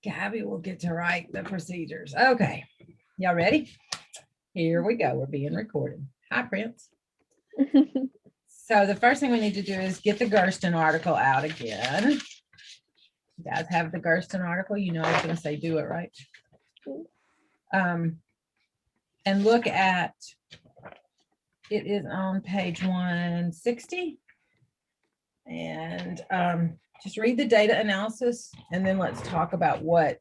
Gabby will get to write the procedures. Okay, y'all ready? Here we go. We're being recorded. Hi, Prince. So the first thing we need to do is get the Gersten article out again. You guys have the Gersten article. You know I was going to say do it, right? And look at, it is on page 160. And just read the data analysis, and then let's talk about what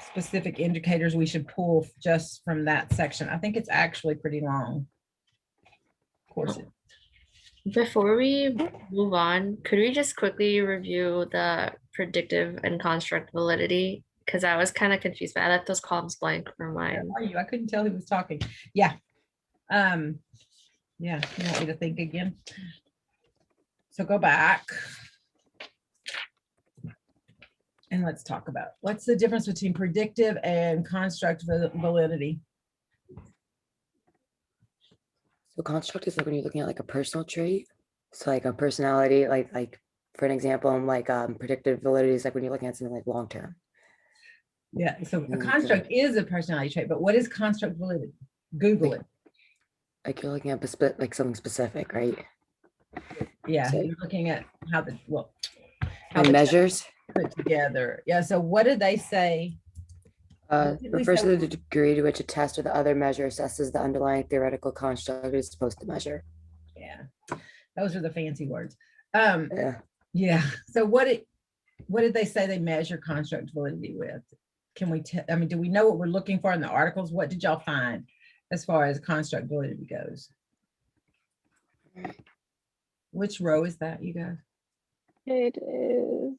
specific indicators we should pull just from that section. I think it's actually pretty long. Of course. Before we move on, could we just quickly review the predictive and construct validity? Because I was kind of confused, but I left those columns blank for mine. Are you? I couldn't tell who was talking. Yeah. Yeah, you want me to think again? So go back. And let's talk about what's the difference between predictive and construct validity. So construct is like when you're looking at like a personal trait. So like a personality, like for an example, like predictive validity is like when you're looking at something like long term. Yeah, so a construct is a personality trait, but what is construct validity? Google it. Like you're looking at like something specific, right? Yeah, So, you're looking at how the and measures put together. Yeah, so what did they say? refers to the degree to which a test or the other measure assesses the underlying theoretical construct it is supposed to measure. Yeah, those are the fancy words. Yeah. So what did they say they measure construct validity with? Can we I mean, do we know what we're looking for in the articles? What did y'all find as far as construct validity goes? Which row is that, you guys? It is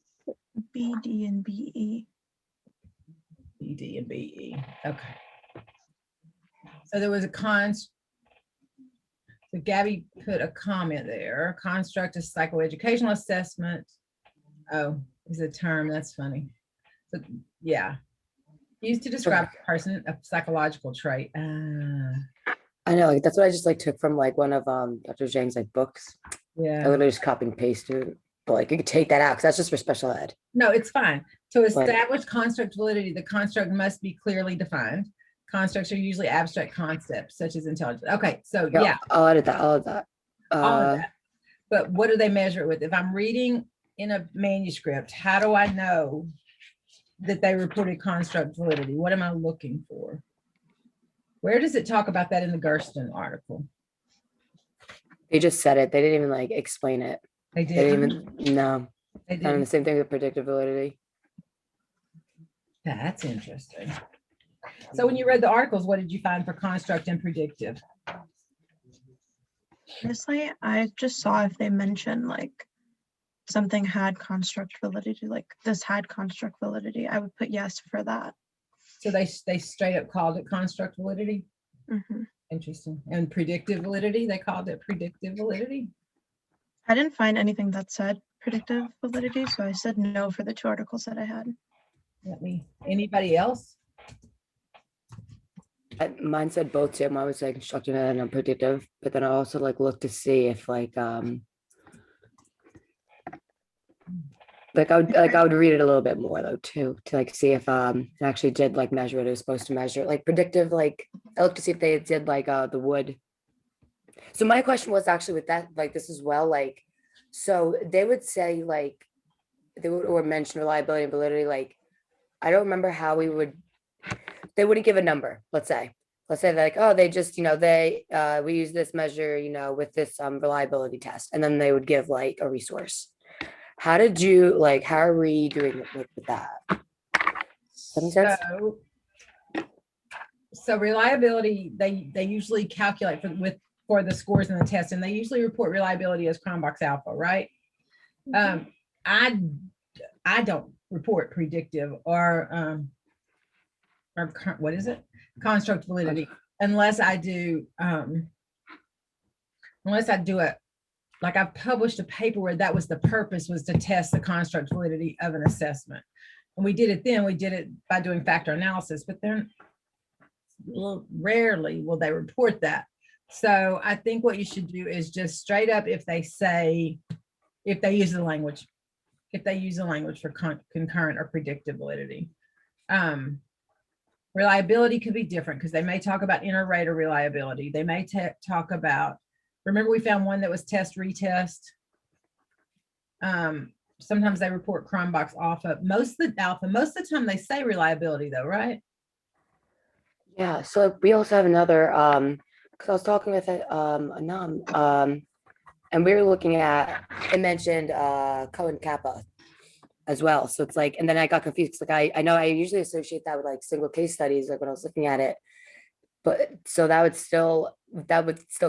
B, D, and B, E. B, D, and B, E. Okay. So there was so Gabby put a comment there. Construct is psychoeducational assessment. Oh, is a term. That's funny. So yeah. Used to describe a person, a psychological trait. I know, like that's what I just like took from like one of Dr. Zhang's like books. Yeah. I literally just copy and paste it. But like you could take that out because that's just for special ed. No, it's fine. To establish construct validity, the construct must be clearly defined. Constructs are usually abstract concepts such as intelligence. Okay, so yeah. I'll edit that. All of that. But what do they measure it with? If I'm reading in a manuscript, how do I know that they reported construct validity? What am I looking for? Where does it talk about that in the Gersten article? They just said it. They didn't even like explain it. They didn't? They didn't even, no. They And didn't. the same thing with predictive validity. That's interesting. So when you read the articles, what did you find for construct and predictive? Honestly, I just saw if they mentioned like something had construct validity, like this had construct validity, I would put yes for that. So they straight up called it construct validity? Mm-hmm. Interesting. And predictive validity, they called it predictive validity? I didn't find anything that said predictive validity, so I said no for the two articles that I had. Anybody else? Mine said both too. Mine was like constructive and predictive, but then I also like looked to see if like I would read it a little bit more though too, to like see if it actually did like measure what it was supposed to measure. Like predictive, like I looked to see if they did like the wood. So my question was actually with that, like this as well, like so they would say like they would or mention reliability and validity. Like I don't remember how they wouldn't give a number, let's say like, oh, they just, we use this measure, with this reliability test, and then they would give like a resource. How are we doing it with that? Does that make sense? So reliability, they usually calculate for the scores in the test, and they usually report reliability as Cronbach's alpha, right? I don't report predictive or what is it? Construct validity, unless I do it. Like I've published a paper where that was the purpose, was to test the construct validity of an assessment. And we did it by doing factor analysis, but then rarely will they report that. So I think what you should do is just straight up, if they use the language for concurrent or predictive validity. Reliability could be different because they may talk about inter-rater reliability. They may talk about, remember we found one that was test retest. Sometimes they report Chromebox alpha. Most of the time they say reliability though, right? Yeah, so we also have another, because I was talking with Anam, and we were looking at, it mentioned Cohen Kappa as well. So it's like, and then I got confused. 'Cause, like I know I usually associate that with like single case studies, like when I was looking at it. But so that would still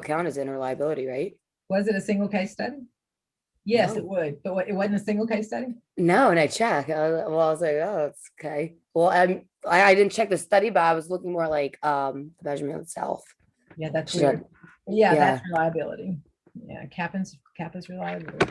count as unreliability, right? Was it a single case study? Yes, it No. would, but it wasn't a single case study? No, and I checked. I was like, oh, it's okay. Well, I didn't check the study, but I was looking more like the measurement itself. Yeah, that's Sure. weird. Yeah, Yeah. that's reliability. Yeah, Kappa's reliability.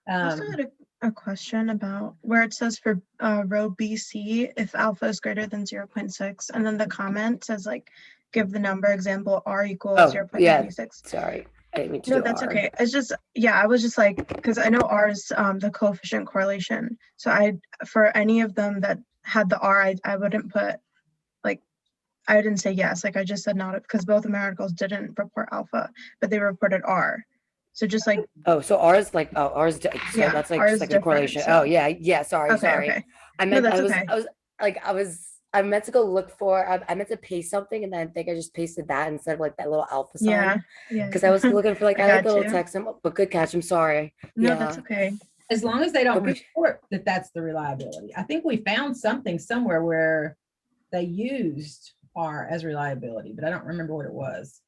I also had a question about where it says for row BC, if alpha is greater than 0.6, and then the comment says like, give the number example R equals Oh, 0.96. Sorry, I didn't mean to No, do that's R. okay. It's just, yeah, I was just like, because I know R is the coefficient correlation. So for any of them that had the R, I wouldn't put, like, I didn't say yes. Like I just said not, because both of my articles didn't report alpha, but they reported R. So just like, Oh, so ours so Yeah, that's like ours just is like a different, correlation. so- Oh yeah. Sorry. okay. I No, meant that's okay. I meant to go look for. I meant to paste something, and then I think I just pasted that instead of like that little alpha sign. Yeah, yeah. Because I was looking for like I I like got the little you. text symbol, but good catch. I'm sorry. No, that's okay. As long as they don't Okay. report that that's the reliability. I think we found something somewhere where they used R as reliability, but I don't remember what it was.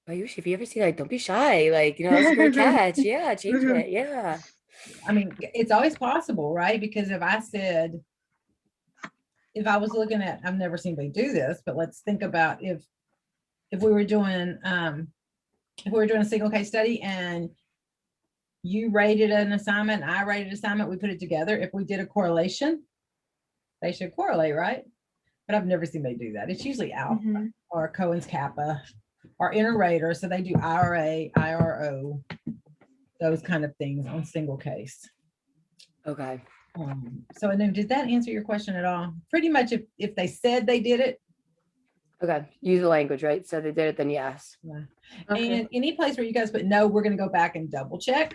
Ayush, if you ever see like, don't be shy. Like, that's a great catch. Yeah, change it. Yeah. I mean, it's always possible, right? Because if I was looking at, I've never seen anybody do this, but let's think about if we were doing a single case study and you rated an assignment, and I rated an assignment, we put it together. If we did a correlation, they should correlate, right? But I've never seen anybody do that. It's usually alpha Mhm. or Cohen's Kappa or inter-rater. So they do IRA, IRO, those kind of things on single case. Okay. So, and then did that answer your question at all? Pretty much if they said they did it. Okay. Use the language, right? So they did it, then yes. Yeah. Okay. And any place where you guys put no, we're going to go back and double check.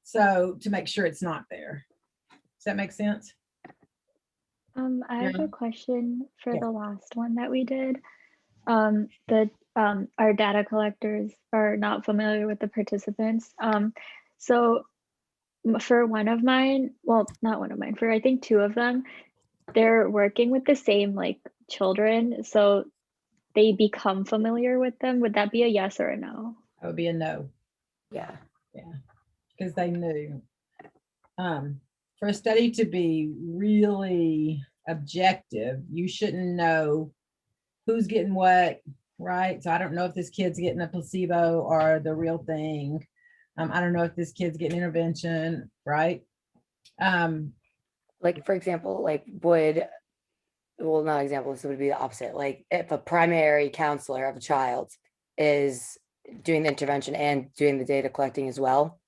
So to make sure it's not there. Does that make sense? I have Yeah. a question for Yeah. the last one that we did. Our data collectors are not familiar with the participants. So for one of mine, well, not one of mine, for I think two of them, they're working with the same like children, so they become familiar with them. Would that be a yes or a no? That would be a no, Yeah. because they knew. For a study to be really objective, you shouldn't know who's getting what, right? So I don't know if this kid's getting a placebo or the real thing. I don't know if this kid's getting intervention, right? Like, for example, like not example, this would be the opposite. Like if a primary counselor of a child is doing the intervention and doing the data collecting as well,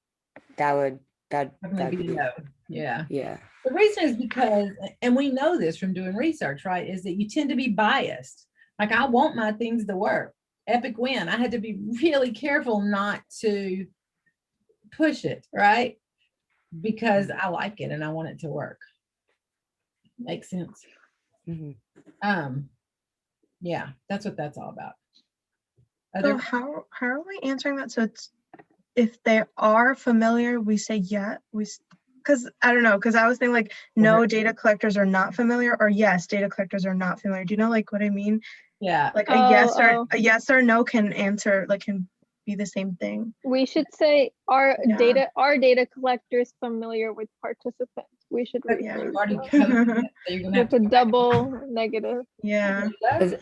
that'd Definitely be a no. Yeah. yeah. The reason is because, and we know this from doing research, right, is that you tend to be biased. Like I want my things to work. Epic win. I had to be really careful not to push it, right? Because I like it and I want it to work. Makes sense. Mhm. Yeah, that's what that's all about. So Other, how are we answering that? So it's if they are familiar, we say yeah. Because I don't know, because I was thinking like no, data collectors are not familiar, or yes, data collectors are not familiar. Do you know like what I mean? yeah, Like Oh. a yes or no can answer like can be the same thing. We should say are Yeah. data collectors familiar with participants? We should but Yeah. you rephrase already that. coded it, so you're gonna have With a to double negative. Yeah.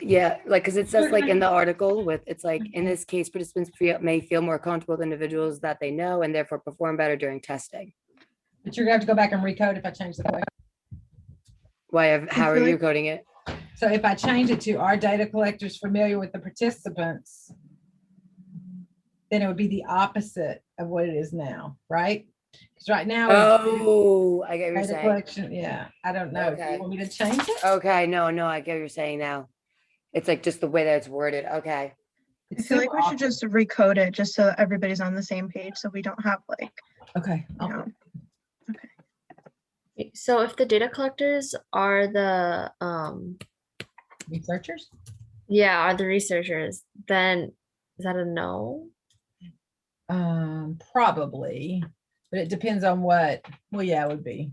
Yeah, like because it says like in the article it's like in this case participants may feel more comfortable with individuals that they know and therefore perform better during testing. But you're gonna have to go back and recode if I change the question. How are feel you like- coding it? So if I change it to are data collectors familiar with the participants, then it would be the opposite of what it is now, right? 'Cause right now. it's Oh, I get what you're data saying. collection, yeah, I don't know. Do Okay. you want me to change it? Okay, no, I get what you're saying now. It's like just the way that it's worded. Okay. I It's feel like super we should awkward. just recode it just so everybody's on the same page, so we don't have like, Okay. you I'll- know, So if the data collectors are the Researchers? are the researchers, then is that a no? Probably, but it depends on what, well, yeah, it would be.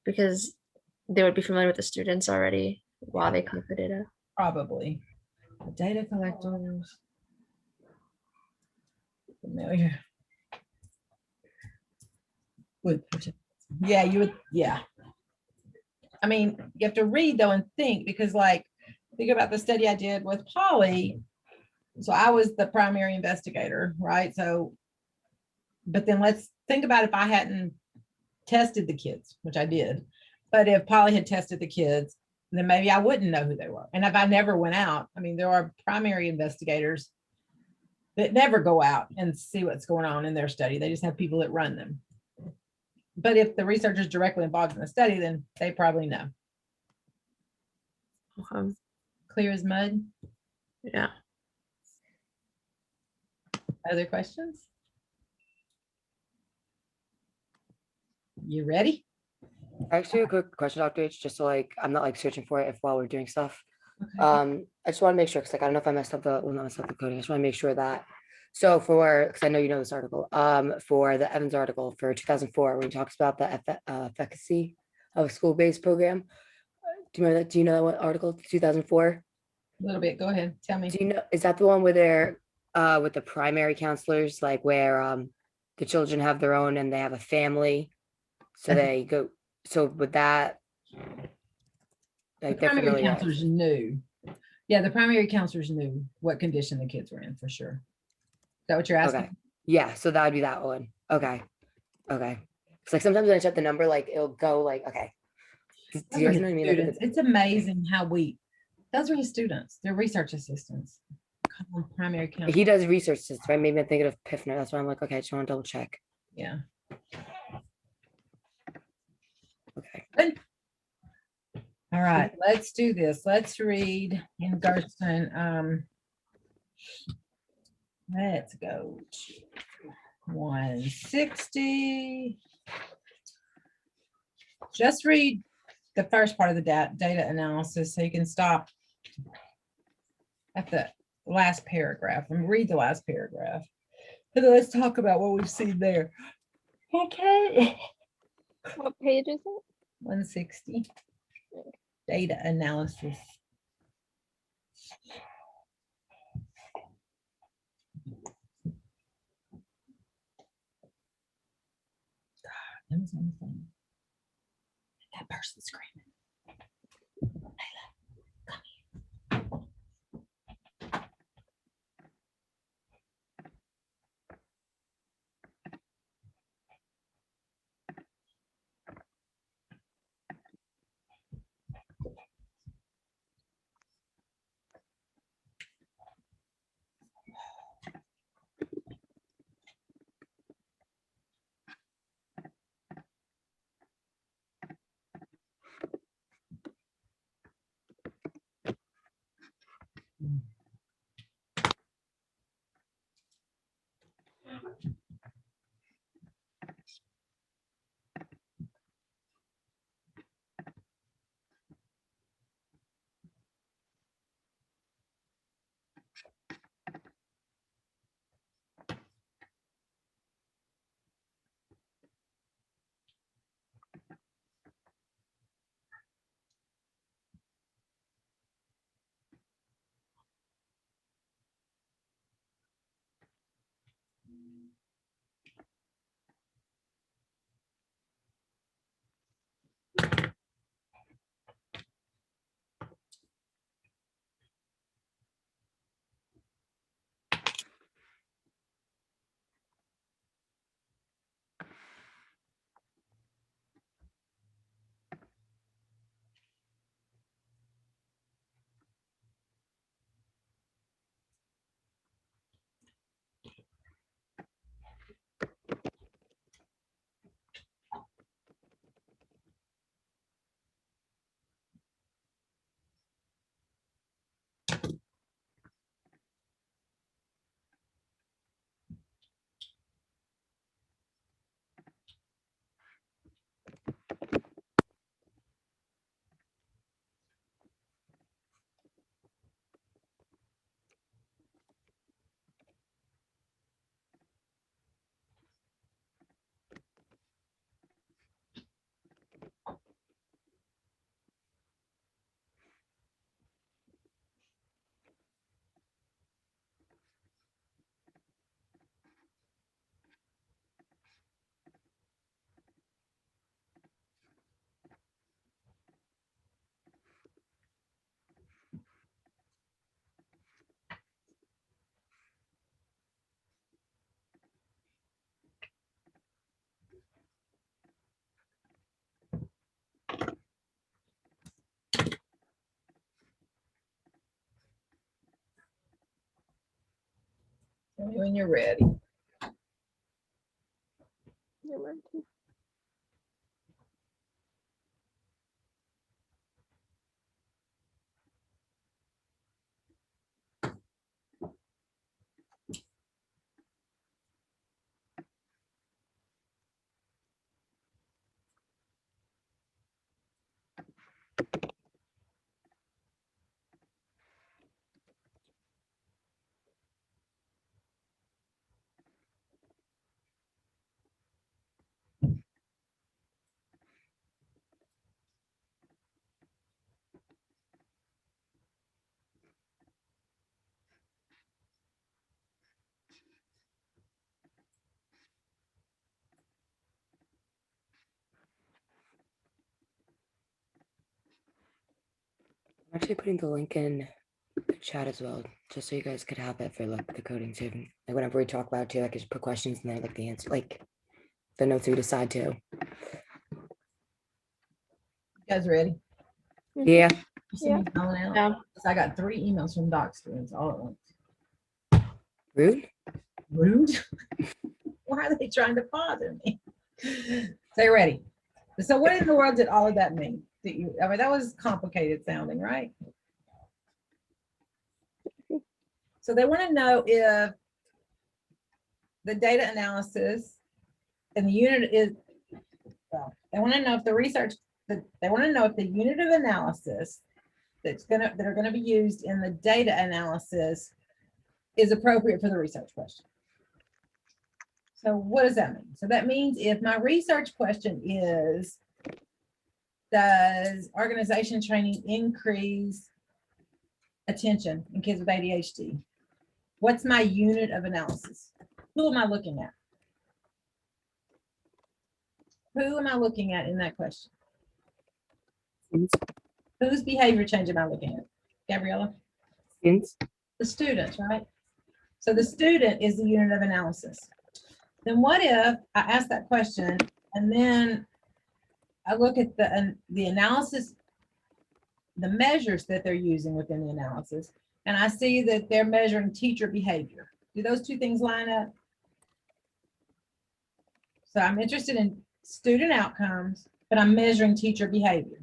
Because they would be familiar with the students already while they collect the data. Probably. The data collectors. Familiar. Yeah, you would, yeah. I mean, you have to read though and think, because like, think about the study I did with Polly. So I was the primary investigator, right? So, but then let's think about if I hadn't tested the kids, which I did. But if Polly had tested the kids, then maybe I wouldn't know who they were. And if I never went out, I mean, there are primary investigators that never go out and see what's going on in their study. They just have people that run them. But if the researcher is directly involved in the study, then they probably know. Clear as mud. Yeah. Other questions? You ready? Actually, a quick question, Dr. H, just so like I'm not like searching for it if while we're doing stuff. Okay. I just want to make sure, because like I don't know if I messed up the, well, not messed up the coding. I just want to make sure that. So for, because I know you know this article, for the Evans article for 2004, when he talks about the efficacy of a school-based program. Do you remember that? Do you know what article, 2004? A little bit. Go ahead. Tell me. Do you know, is that the one where they're with the primary counselors, like where the children have their own and they have a family? So they go, so with that, The like they're primary familiar. counselors knew. Yeah, the primary counselors knew what condition the kids were in for sure. Is that what you're asking? Okay. Yeah, so that would be that one. Okay. Okay. It's like sometimes when I check the number, like it'll go like, okay. Do Those you are guys his know what I mean? Like, students. It's amazing how those are his students. They're research assistants. Call them primary counselors. he does research this, right? Maybe I'm thinking of Piffner. That's why I'm like, okay, I just want to double check. Yeah. Okay. All right, let's do this. Let's read in Gersten. Let's go to 160. Just read the first part of the data analysis so you can stop at the last paragraph and read the last paragraph. And then let's talk about what we've seen there. Okay. What page is it? 160. Data analysis. God, that was on the phone. That person screaming. Layla, come here. Tell me when you're ready. You're right. I'm actually putting the link in the chat as well, just so you guys could have it for like the coding too. Like whenever we talk about it too, I could just put questions in there, like the answer, like the notes we decide to. You guys ready? Yeah. You see Yeah. me calling out? Yeah. 'Cause I got 3 emails from doc students all at once. Rude. Rude. Why are they trying to bother me? So you ready? So what in the world did all of that mean? I mean, that was complicated sounding, right? So they want to know if the data analysis and the unit is, well, they want to know if the research, they want to know if the unit of analysis that are gonna be used in the data analysis is appropriate for the research question. So what does that mean? So that means if my research question is, does organization training increase attention in kids with ADHD? What's my unit of analysis? Who am I looking at? Who am I looking at in that question? Whose behavior change am I looking at? Gabriella? Students. The students, right? So the student is the unit of analysis. Then what if I ask that question and then I look at the analysis, the measures that they're using within the analysis, and I see that they're measuring teacher behavior. Do those two things line up? So I'm interested in student outcomes, but I'm measuring teacher behavior.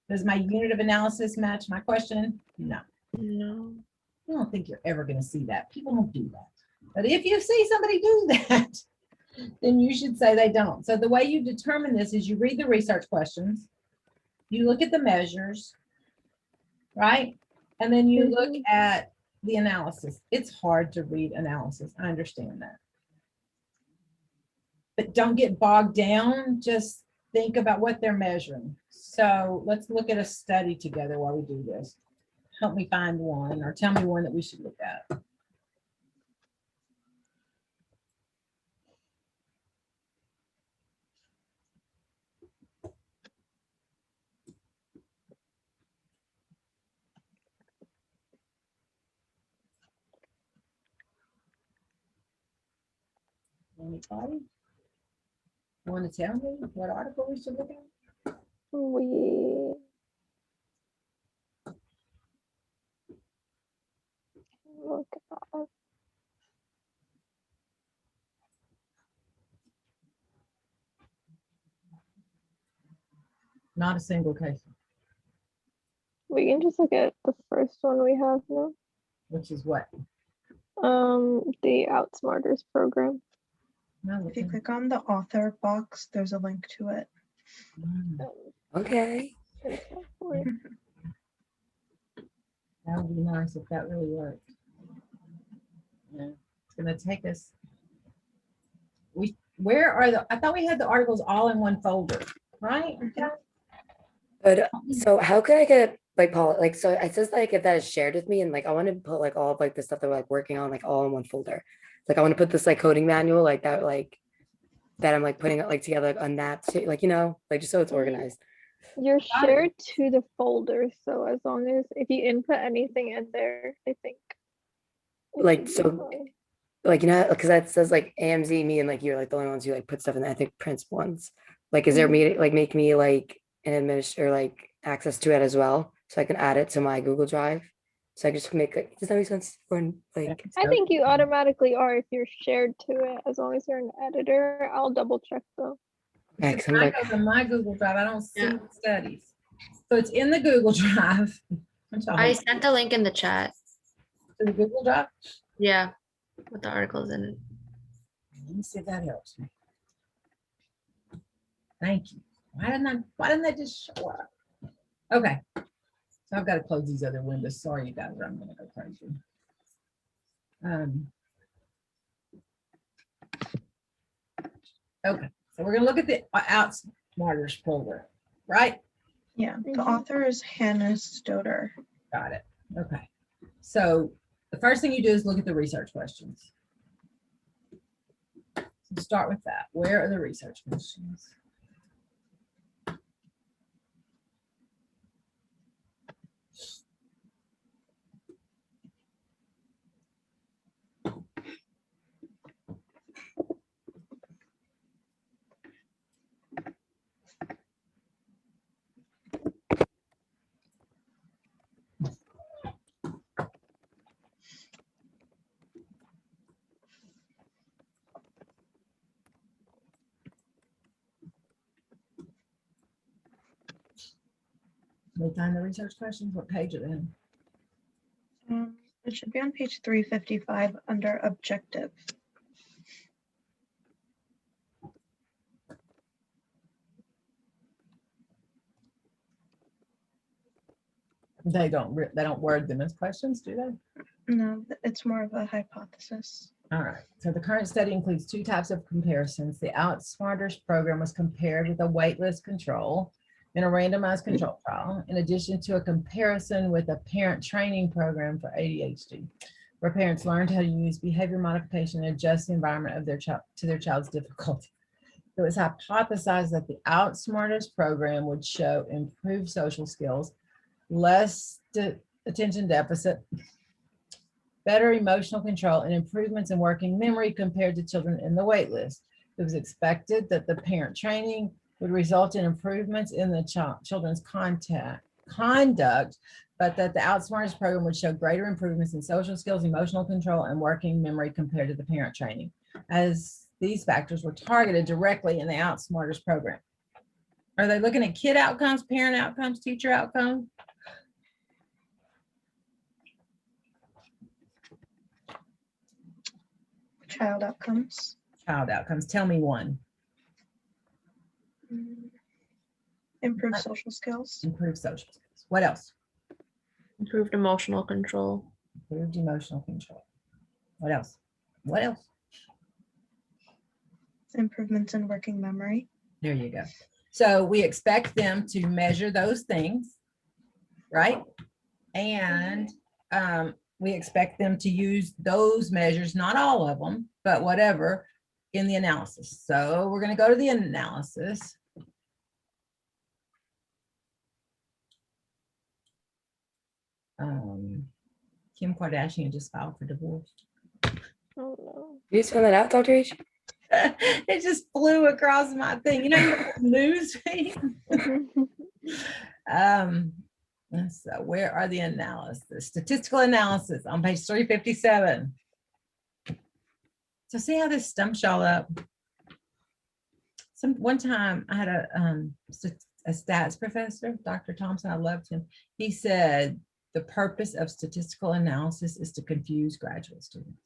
Does my unit of analysis match my question? No. No. I don't think you're ever going to see that. People don't do that. But if you see somebody do that, then you should say they don't. So the way you determine this is you read the research questions, you look at the measures, right? And then you look at the analysis. It's hard to read analysis. I understand that. But don't get bogged down. Just think about what they're measuring. So let's look at a study together while we do this. Help me find one or tell me one that we should look at. Anybody? Want to tell me what article we should look at? We look at Not a single case, we can just look at the first one we have now. which is what? The Outsmarters program. No, If you click on the author box, there's a link to it. Okay. That would be nice if that really worked. Yeah, it's gonna take us. Where are I thought we had the articles all in one folder, right? But so how could I get like Paul, like, so it says like if that is shared with me and like I want to put like all of like the stuff that we're like working on like all in one folder. Like I want to put this like coding manual like that I'm like putting it like together on that too, like, you know, like just so it's organized. You're Got it. shared to the folder, so as long as if you input anything in there, I think. it Like, should be so- fine. Like, you know, because that says like AMZ, me and like you're like the only ones who like put stuff in there. I think Prince ones. Like, is there me like make me like an administrator like access to it as well? So I can add it to my Google Drive. So I just make it, does that make sense? Or like, I think you automatically are if you're shared to it, as long as you're an editor. I'll double check though. yeah, So 'cause I'm when I like, go to my Google Drive, I don't see Yeah. the studies. So it's in the Google Drive. Which I I hope- sent the link in the chat. To the Google Drive. Yeah, with the articles in it. Let me see if that helps me. Thank you. Why didn't that just show up? Okay. So I've got to close these other windows. Sorry, you guys, I'm gonna go crazy. Okay, so we're gonna look at the Outsmarters program, right? Yeah, the Mhm. author is Hannah Stoder. Got it. Okay. So the first thing you do is look at the research questions. So start with that. Where are the research questions? Can we find the research questions? What page are they on? It should be on page 355 under objective. They don't word them as questions, do they? No, it's more of a hypothesis. All right, so the current study includes two types of comparisons. The Outsmarters program was compared with a waitlist control in a randomized control trial, in addition to a comparison with a parent training program for ADHD, where parents learned how to use behavior modification and adjust the environment of their child to their child's difficulty. It was hypothesized that the Outsmarters program would show improved social skills, less attention deficit, better emotional control, and improvements in working memory compared to children in the wait list. It was expected that the parent training would result in improvements in the children's conduct, but that the Outsmarters program would show greater improvements in social skills, emotional control, and working memory compared to the parent training, as these factors were targeted directly in the Outsmarters program. Are they looking at kid outcomes, parent outcomes, teacher outcomes? Child outcomes. Child outcomes. Tell me one. Improve social skills. Improved social skills. What else? Improved emotional control. Improved emotional control. What else? What else? Improvements in working memory. There you go. So we expect them to measure those things, right? And we expect them to use those measures, not all of them, but whatever, in the analysis. So we're going to go to the analysis. Kim Kardashian just filed for divorce. Oh no. you just found that out, Dr. H? It just flew across my thing. You know, news feed. So where are the analysis? Statistical analysis on page 357. So see how this stumps y'all up? One time I had a stats professor, Dr. Thompson, I loved him. He said, the purpose of statistical analysis is to confuse graduate students.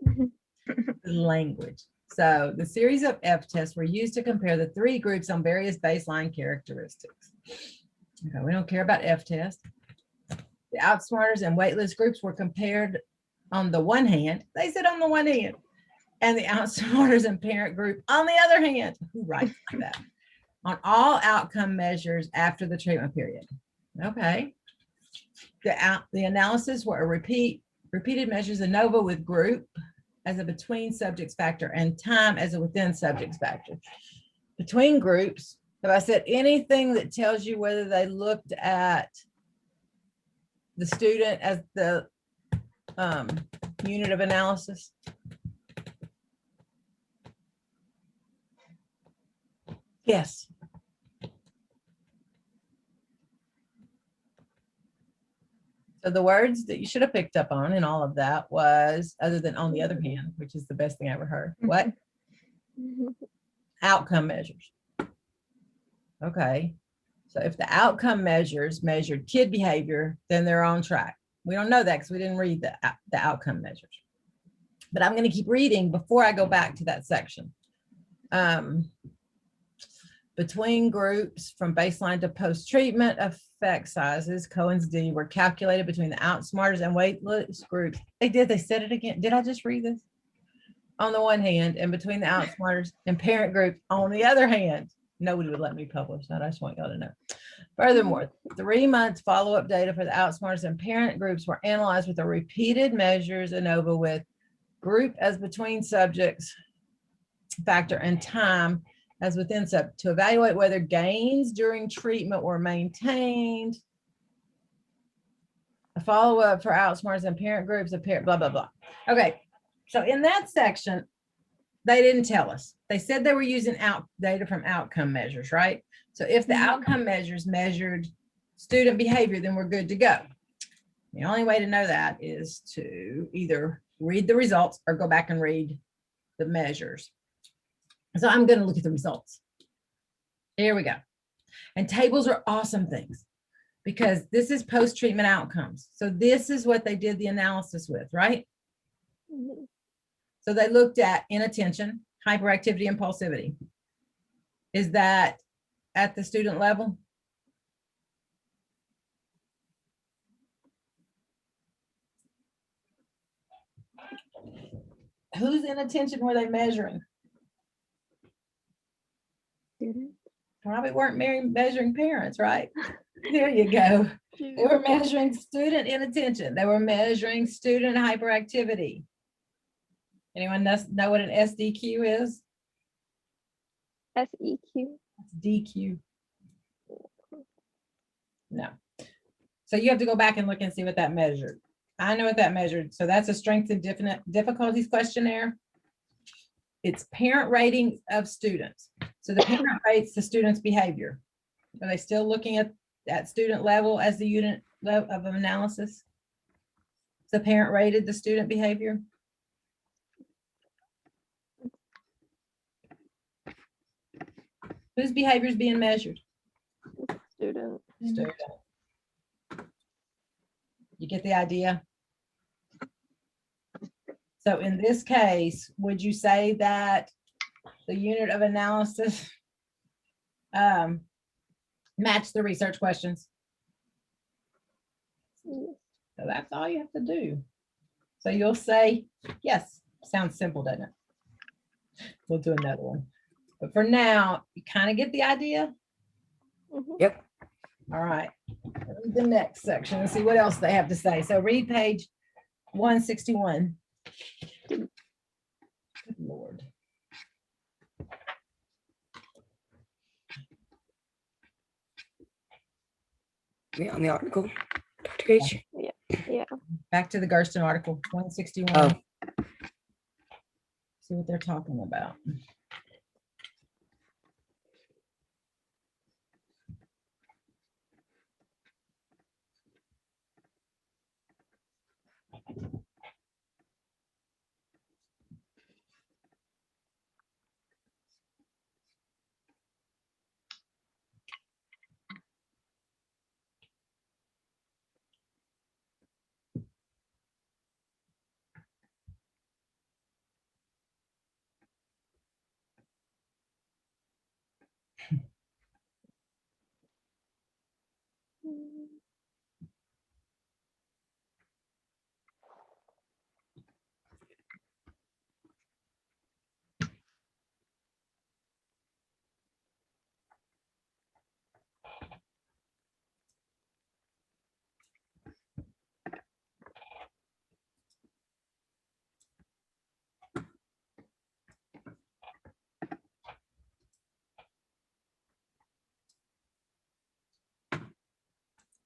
The language. So the series of F tests were used to compare the three groups on various baseline characteristics. Okay, we don't care about F test. The Outsmarters and waitlist groups were compared on the one hand. They said on the one hand, and the Outsmarters and parent group on the other hand. Who writes like that? On all outcome measures after the treatment period. Okay. The analysis were repeated measures ANOVA with group as a between subjects factor and time as a within subjects factor. Between groups, have I said anything that tells you whether they looked at the student as the unit of analysis? Yes. So the words that you should have picked up on in all of that was, other than on the other hand, which is the best thing I ever heard, what? Outcome measures. Okay. So if the outcome measures measured kid behavior, then they're on track. We don't know that because we didn't read the outcome measures. But I'm going to keep reading before I go back to that section. Between groups from baseline to post-treatment effect sizes, Cohen's D, were calculated between the outsmarters and waitlist groups. They said it again. Did I just read this? On the one hand, and between the outsmarters and parent groups on the other hand. Nobody would let me publish that. I just want y'all to know. Furthermore, 3 months follow-up data for the outsmarters and parent groups were analyzed with the repeated measures ANOVA with group as between subjects factor and time as within sub to evaluate whether gains during treatment were maintained. A follow-up for outsmarters and parent groups, blah, blah, blah. Okay, so in that section, they didn't tell us. They said they were using data from outcome measures, right? So if the outcome measures measured student behavior, then we're good to go. The only way to know that is to either read the results or go back and read the measures. So I'm going to look at the results. Here we go. And tables are awesome things because this is post-treatment outcomes. So this is what they did the analysis with, right? So they looked at inattention, hyperactivity, impulsivity. Is that at the student level? Whose inattention were they measuring? Student. Probably weren't measuring parents, right? There you go. They were measuring student inattention. They were measuring student hyperactivity. Anyone know what an SDQ is? SEQ. It's DQ. No. So you have to go back and look and see what that measured. I know what that measured. So that's a strengths and difficulties questionnaire. It's parent rating of students. So the parent rates the student's behavior. Are they still looking at student level as the unit of analysis? The parent rated the student behavior. Whose behavior is being measured? Student. Student. You get the idea? So in this case, would you say that the unit of analysis match the research questions? Yes. So that's all you have to do. So you'll say, yes, sounds simple, doesn't it? We'll do another one. But for now, you kind of get the idea? Yep. All right. Read the next section and see what else they have to say. So read page 161. Good Lord. On the article, Dr. H. Yeah. Back to the Gersten article, 161. Oh. See what they're talking about.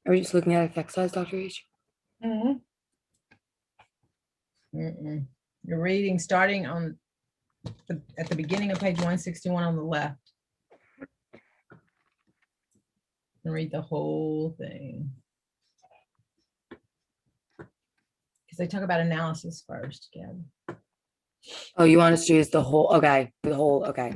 Are we just looking at effect size, Dr. H? You're reading starting on at the beginning of page 161 on the left. And read the whole thing. because they talk about analysis first, Kim. Oh, you want us to use the whole, okay, the whole, okay.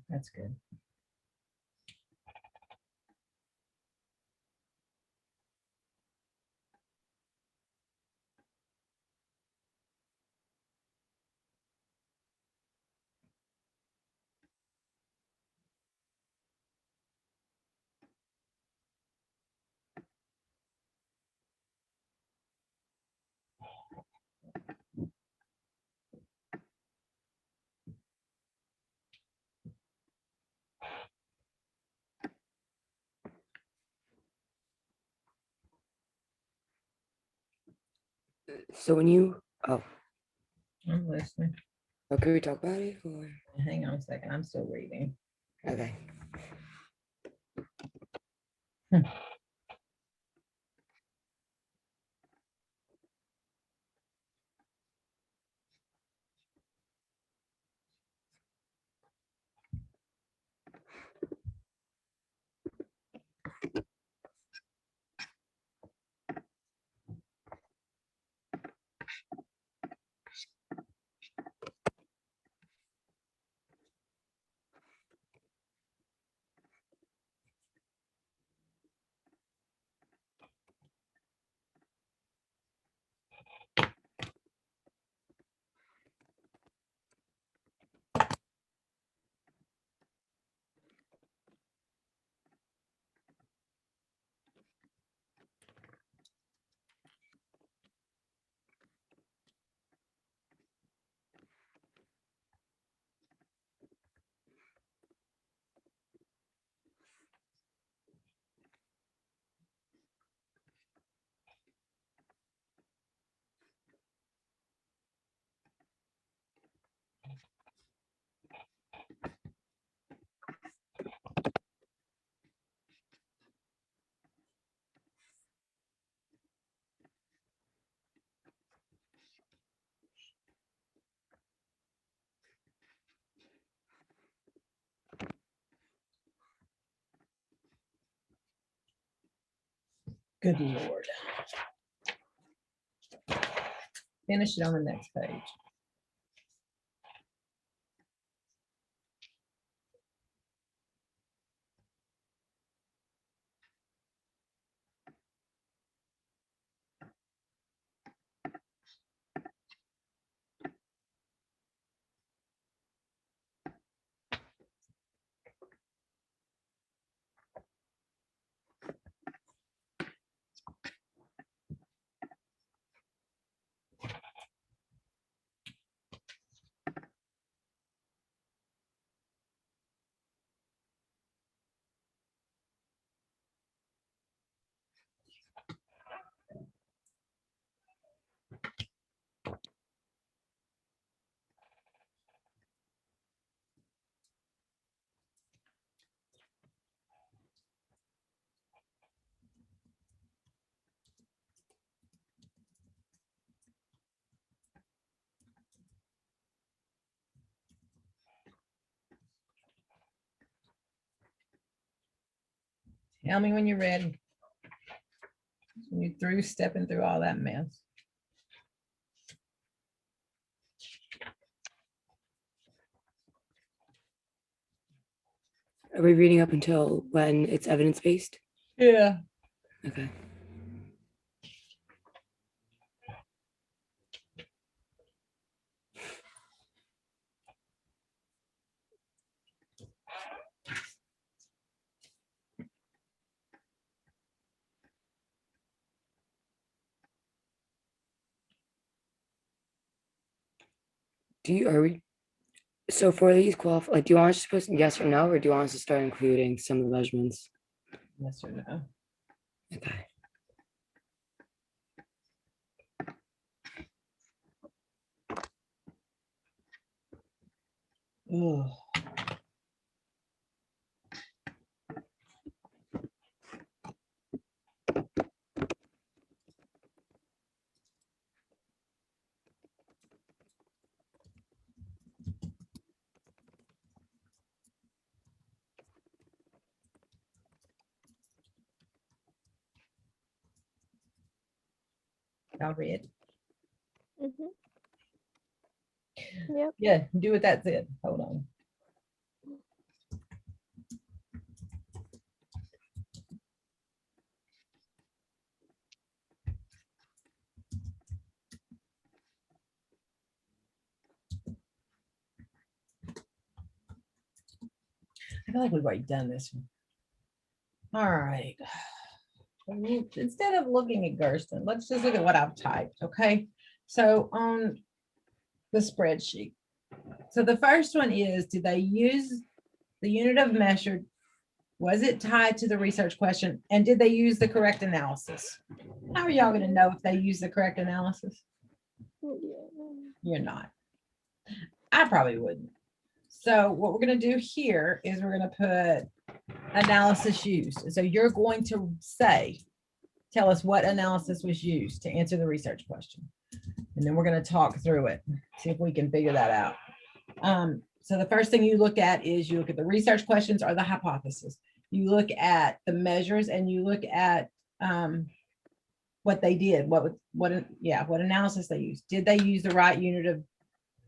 That's good. So when you, oh, I'm listening. can we talk about it or, Hang on a second. I'm still reading. okay. Good Lord. Finish it on the next page. Tell me when you're ready. When you're through stepping through all that mess. Are we reading up until when it's evidence-based? Yeah. Okay. Are we, so for these like, do you want us to put yes or no, or do you want us to start including some of the measurements? Yes or no? Okay. Ugh. Y'all read? Mhm. Yep. Yeah, do what that said. Hold on. I feel like we've already done this one. All right. Instead of looking at Gersten, let's just look at what I've typed, okay? So on the spreadsheet. So the first one is, did they use the unit of measured? Was it tied to the research question? And did they use the correct analysis? How are y'all gonna know if they use the correct analysis? Yeah. You're not. I probably wouldn't. So what we're gonna do here is we're gonna put analysis used. So you're going to say, tell us what analysis was used to answer the research question. And then we're gonna talk through it, see if we can figure that out. So the first thing you look at is you look at the research questions or the hypothesis. You look at the measures and you look at what they did, what analysis they used. Did they use the right unit of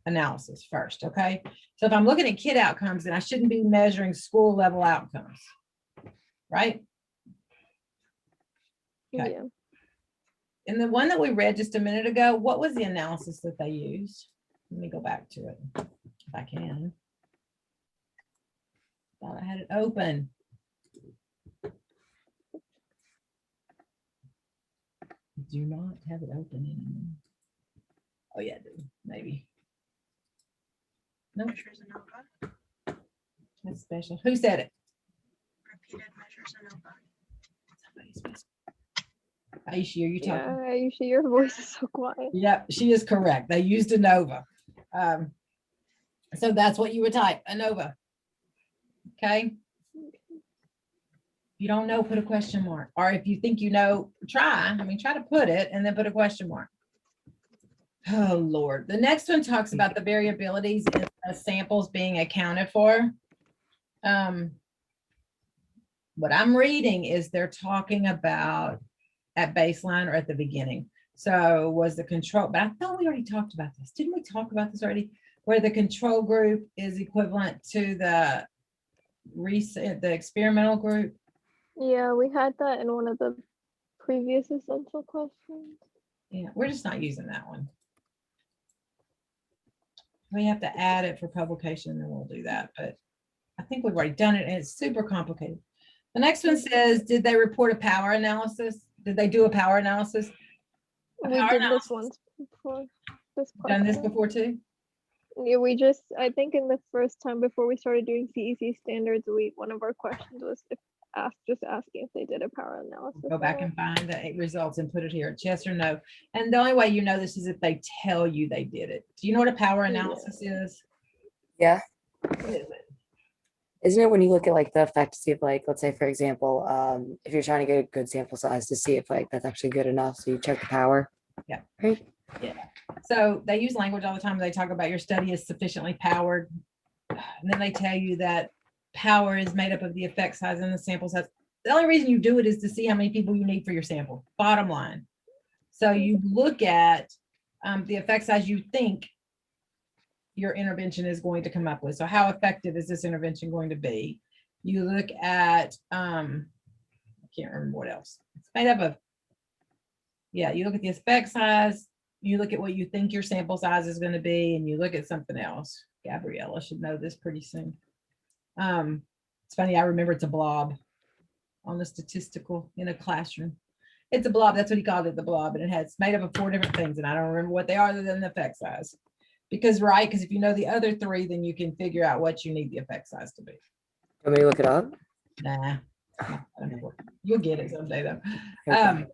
analysis first? Okay. So if I'm looking at kid outcomes, then I shouldn't be measuring school level outcomes, right? Okay. Yeah. And the one that we read just a minute ago, what was the analysis that they used? Let me go back to it if I can. Thought I had it open. Do not have it open anymore. Oh yeah, I do, maybe. No, Measures ANOVA, that's special. Who said it? repeated measures ANOVA. Somebody special. Aisha, are you talking? Yeah. Usually your voice is so quiet. Yep, she is correct. They used ANOVA. So that's what you would type, ANOVA. Okay. If you don't know, put a question mark. Or if you think you know, try to put it and then put a question mark. Oh, Lord. The next one talks about the variabilities in the samples being accounted for. What I'm reading is they're talking about at baseline or at the beginning. So was the control, but I thought we already talked about this. Didn't we talk about this already? Where the control group is equivalent to the experimental group? Yeah, we had that in one of the previous essential questions. Yeah, we're just not using that one. We have to add it for publication and then we'll do that, but I think we've already done it and it's super complicated. The next one says, did they report a power analysis? Did they do a power analysis? A We power did analysis. this once before. This Done this question. before too? Yeah, I think in the first time before we started doing CEC standards, one of our questions was just asking if they did a power analysis. Go back and find the results and put it here, yes or no. And the only way you know this is if they tell you they did it. Do you know what a power analysis is? Yeah. What is it? Isn't it when you look at like the effect to see if, like, let's say for example, if you're trying to get a good sample size to see if like that's actually good enough, so you check the power. Yeah. Right. So they use language all the time. They talk about your study is sufficiently powered. And then they tell you that power is made up of the effect size and the sample size. The only reason you do it is to see how many people you need for your sample, bottom line. So you look at the effect size you think your intervention is going to come up with. So how effective is this intervention going to be? You look at, I can't remember what else. It's made up of, yeah, you look at the effect size, you look at what you think your sample size is going to be, and you look at something else. Gabriella should know this pretty soon. It's funny, I remember it's a blob on the statistical in a classroom. It's a blob, that's what he called it, the blob, and it's made up of 4 different things, and I don't remember what they are other than the effect size. Because if you know the other 3, then you can figure out what you need the effect size to be. Want me to look it up? Nah, I don't know. You'll get it someday though. Okay.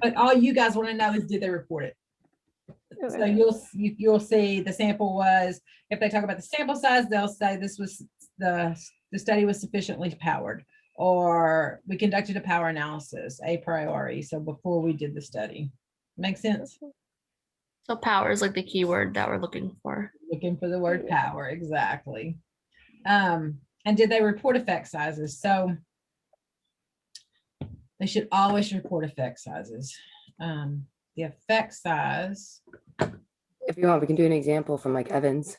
But all you guys want to know is, did they report it? So Okay. you'll see the sample was, if they talk about the sample size, they'll say this was the study was sufficiently powered, or we conducted a power analysis a priori. So before we did the study. Make sense? So power is like the keyword that we're looking for. Looking for the word power, exactly. And did they report effect sizes? So they should always report effect sizes. The effect size, If you want, we can do an example from like Evans.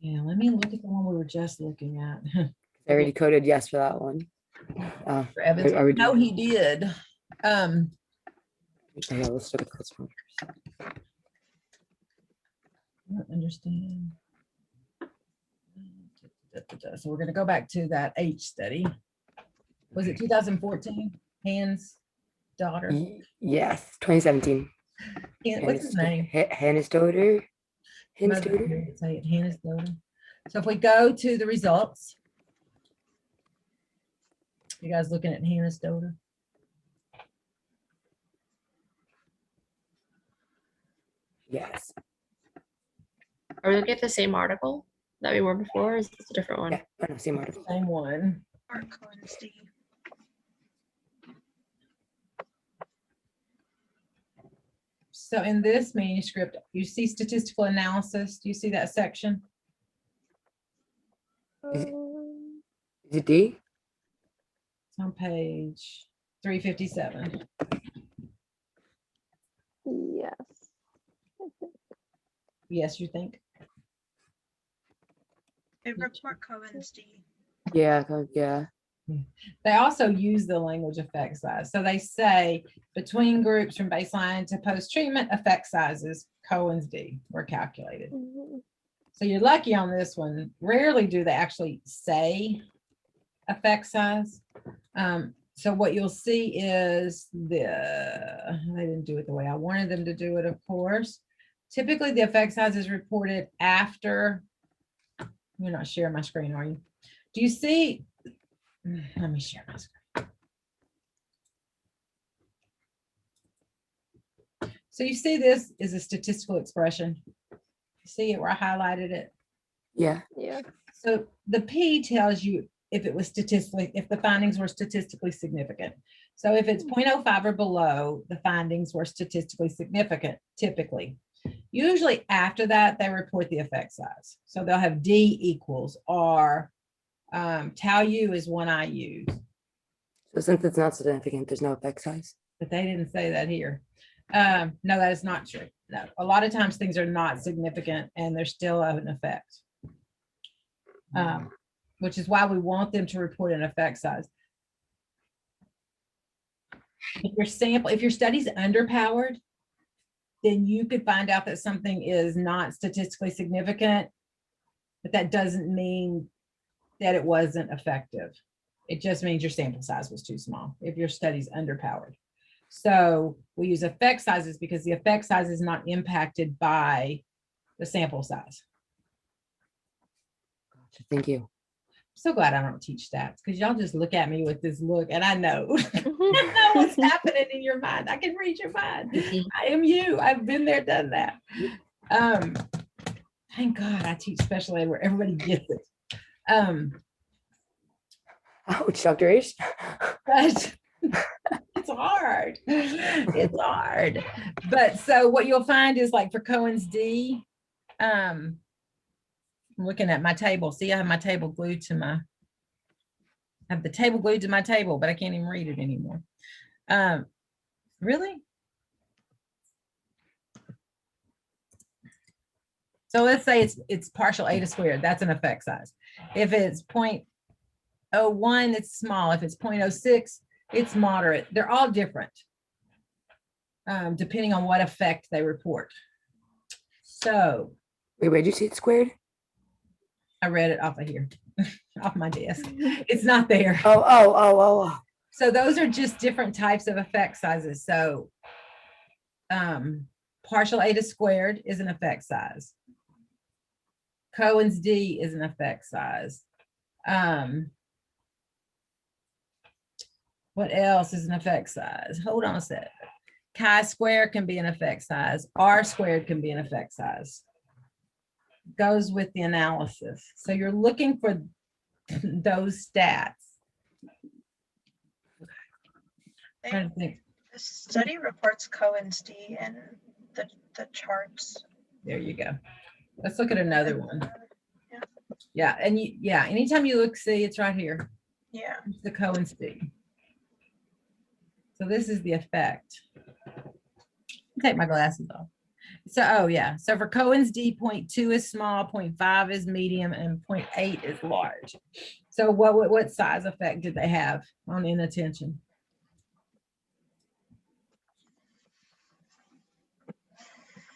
yeah, let me look at the one we were just looking at. I already coded yes for that one. For Evans. Are we No, he did. Okay, let's look at this one. I don't understand. So we're gonna go back to that H study. Was it 2014? Hans daughter? Yes, 2017. What's his name? Hannah's daughter. Hannah's Mother, daughter. here, say it, Hannah's daughter. So if we go to the results, you guys looking at Hannah's daughter? Yes. Are we looking at the same article that we were before? Or is this a different one? Yeah. Oh, no, same article. Same one. Art Cohen's D. So in this manuscript, you see statistical analysis. Do you see that section? Is Um, Is it D? It's on page 357. yes. Yes, you think? It report Cohen's D. Yeah. Yeah. They also use the language effect size. So they say between groups from baseline to post-treatment, effect sizes, Cohen's D were calculated. Mhm. So you're lucky on this one. Rarely do they actually say effect size. So what you'll see is they didn't do it the way I wanted them to do it, of course. Typically, the effect size is reported after. You're not sharing my screen, are you? Do you see? Let me share my screen. So you see this is a statistical expression. You see it where I highlighted it? Yeah. Yeah. So the P tells you if it was if the findings were statistically significant. So if it's 0.05 or below, the findings were statistically significant, typically. Usually after that, they report the effect size. So they'll have D equals, or tau U is one I use, So since it's not significant, there's no effect size. but they didn't say that here. No, that is not true. No, a lot of times things are not significant and there's still an effect. Which is why we want them to report an effect size. If your study's underpowered, then you could find out that something is not statistically significant, but that doesn't mean that it wasn't effective. It just means your sample size was too small if your study's underpowered. So we use effect sizes because the effect size is not impacted by the sample size. Gotcha. Thank you. So glad I don't teach stats because y'all just look at me with this look and I know, I know what's happening in your mind. I can read your mind. I am you. I've been there, done that. Thank God I teach special ed where everybody gets it. Ouch, Dr. H. But it's hard. It's hard. But so what you'll find is like for Cohen's D, I'm looking at my table. See, I have my table glued to I have the table glued to my table, but I can't even read it anymore. Really? So let's say it's partial eta squared. That's an effect size. If it's 0.05 0.01, it's small. If it's 0.06, it's moderate. They're all different, depending on what effect they report. So Wait, where'd you see it squared? I read it off of here, off my desk. It's not there. Oh. So those are just different types of effect sizes. So partial eta squared is an effect size. Cohen's d is an effect size. What else is an effect size? Hold on a sec. Chi-square can be an effect size. R-squared can be an effect size. Goes with the analysis. So you're looking for those stats. Trying to think. The study reports Cohen's d in the charts. There you go. Let's look at another one. Yeah. Yeah, and anytime you look, see, it's right here. Yeah. It's the Cohen's d. So this is the effect. Take my glasses off. So, oh yeah. So for Cohen's d, 0.2 is small, 0.5 is medium, and 0.8 is large. So what size effect did they have on inattention?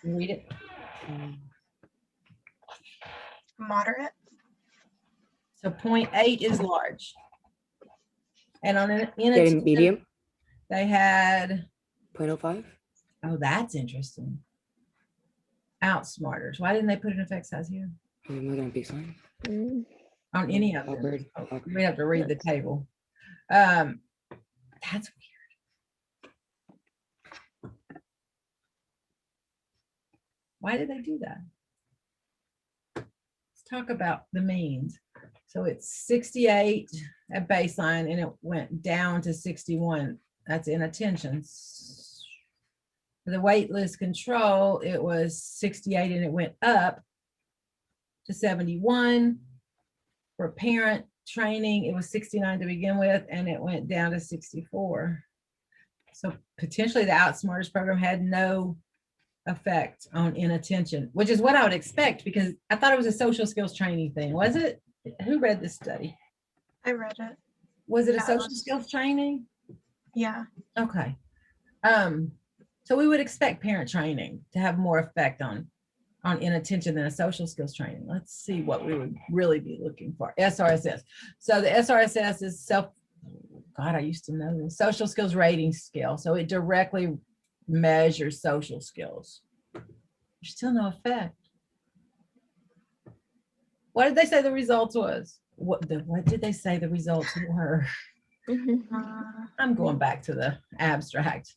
Read it. Moderate. So 0.8 is large. And on an Getting inattention, medium, they had, 0.05. oh, that's interesting. Outsmarters. Why didn't they put an effect size here? Am I gonna be sign? Mm. On any of them? Awkward. Oh, Awkward. we have to read the table. That's weird. Why did they do that? Let's talk about the means. So it's 68 at baseline and it went down to 61. That's inattention. For the waitlist control, it was 68 and it went up to 71. For parent training, it was 69 to begin with, and it went down to 64. So potentially the Outsmarters program had no effect on inattention, which is what I would expect because I thought it was a social skills training thing. Was it? Who read this study? I read it. Was it a Yeah, it social was. skills training? Yeah. Okay. So we would expect parent training to have more effect on inattention than a social skills training. Let's see what we would really be looking for. SRSS. So the SRSS is God, I used to know this, social skills rating scale. So it directly measures social skills. There's still no effect. What did they say the results was? What did they say the results were? I'm going back to the abstract.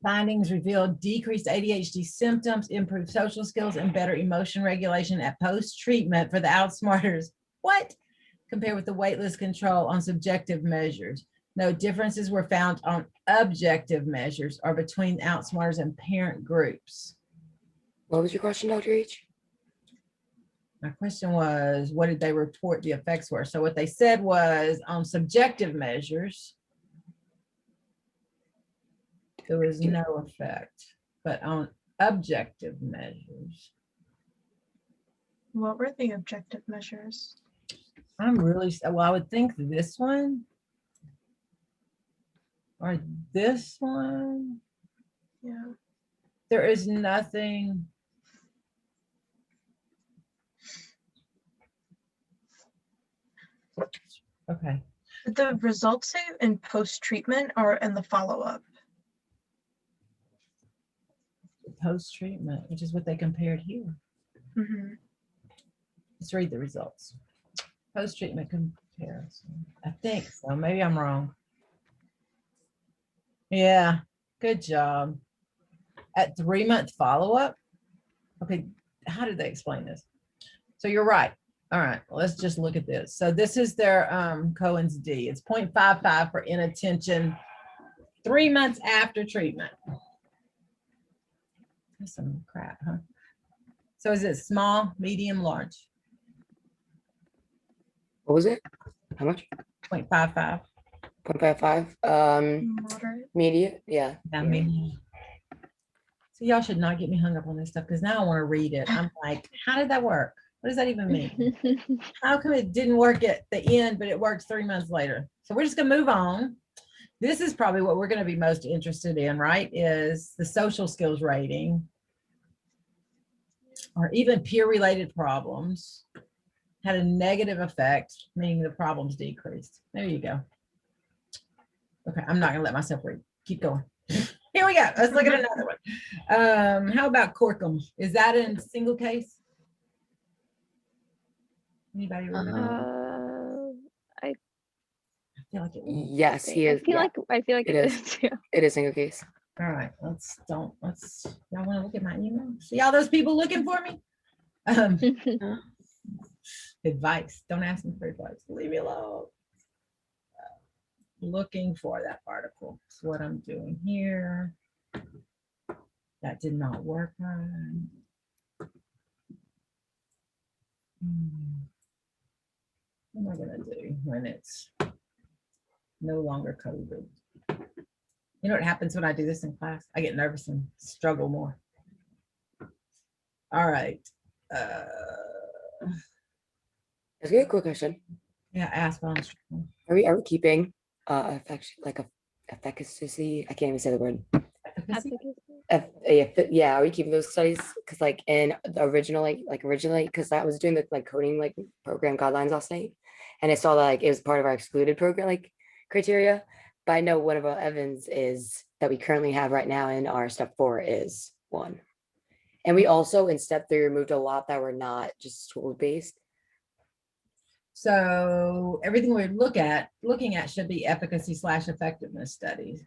Findings revealed decreased ADHD symptoms, improved social skills, and better emotion regulation at post-treatment for the Outsmarters. What? Compared with the waitlist control on subjective measures. No differences were found on objective measures or between Outsmarters and parent groups. What was your question, Dr. H? My question was, what did they report the effects were? So what they said was on subjective measures, there was no effect, but on objective measures. What were the objective measures? Well, I would think this one or this one. Yeah. There is nothing. Okay. Did the results say in post-treatment or in the follow-up? Post-treatment, which is what they compared here. Mhm. Let's read the results. Post-treatment comparison. I think so. Maybe I'm wrong. Yeah, good job. At 3-month follow-up. Okay, how did they explain this? So you're right. All right, well, let's just look at this. So this is their Cohen's d. It's 0.55 for inattention 3 months after treatment. That's some crap, huh? So is it small, medium, large? What was it? How much? 0.55. 0.55. Moderate. Media. Yeah. Yeah, medium. So y'all should not get me hung up on this stuff because now I want to read it. I'm like, how did that work? What does that even mean? How come it didn't work at the end, but it worked 3 months later? So we're just gonna move on. This is probably what we're gonna be most interested in, right? Is the social skills rating. Or even peer-related problems had a negative effect, meaning the problems decreased. There you go. Okay, I'm not gonna let myself read. Keep going. Here we go. Let's look at another one. How about Corkum? Is that in single case? Anybody remember? I I feel like it was. Yes, he is. Yeah, I feel like it it is. is. Yeah. it is single case. All right, y'all want to look at my email? See all those people looking for me? Advice. Don't ask me for advice. Leave me alone. Looking for that article. That's what I'm doing here. That did not work right. What am I gonna do when it's no longer COVID? You know what happens when I do this in class? I get nervous and struggle more. All right. That's a good quick question. Yeah, ask on. Are we keeping efficacy? I can't even say the word. Efficacy. Yeah, are we keeping those studies? Because like in the originally, because I was doing the like coding like program guidelines last night, and I saw that like it was part of our excluded program like criteria. But I know one of our Evans is that we currently have right now in our step 4 is 1. And we also in step 3 removed a lot that were not just school based. So everything we're looking at should be efficacy / effectiveness studies.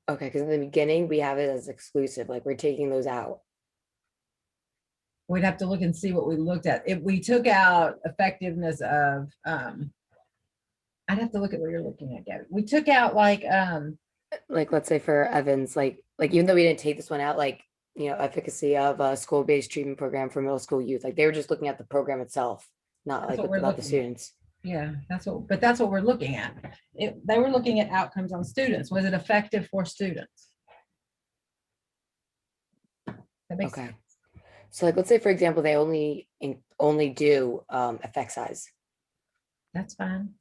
Okay, because in the beginning we have it as exclusive, like we're taking those out. We'd have to look and see what we looked at. If we took out effectiveness of, I'd have to look at what you're looking at, Gabby. We took out like Let's say for Evans, like even though we didn't take this one out, like efficacy of a school-based treatment program for middle school youth, like they were just looking at the program itself, not That's like what we're about the looking at. students. Yeah, that's what we're looking at. They were looking at outcomes on students. Was it effective for students? That makes Okay. sense. So like let's say for example they only do effect size, That's fine.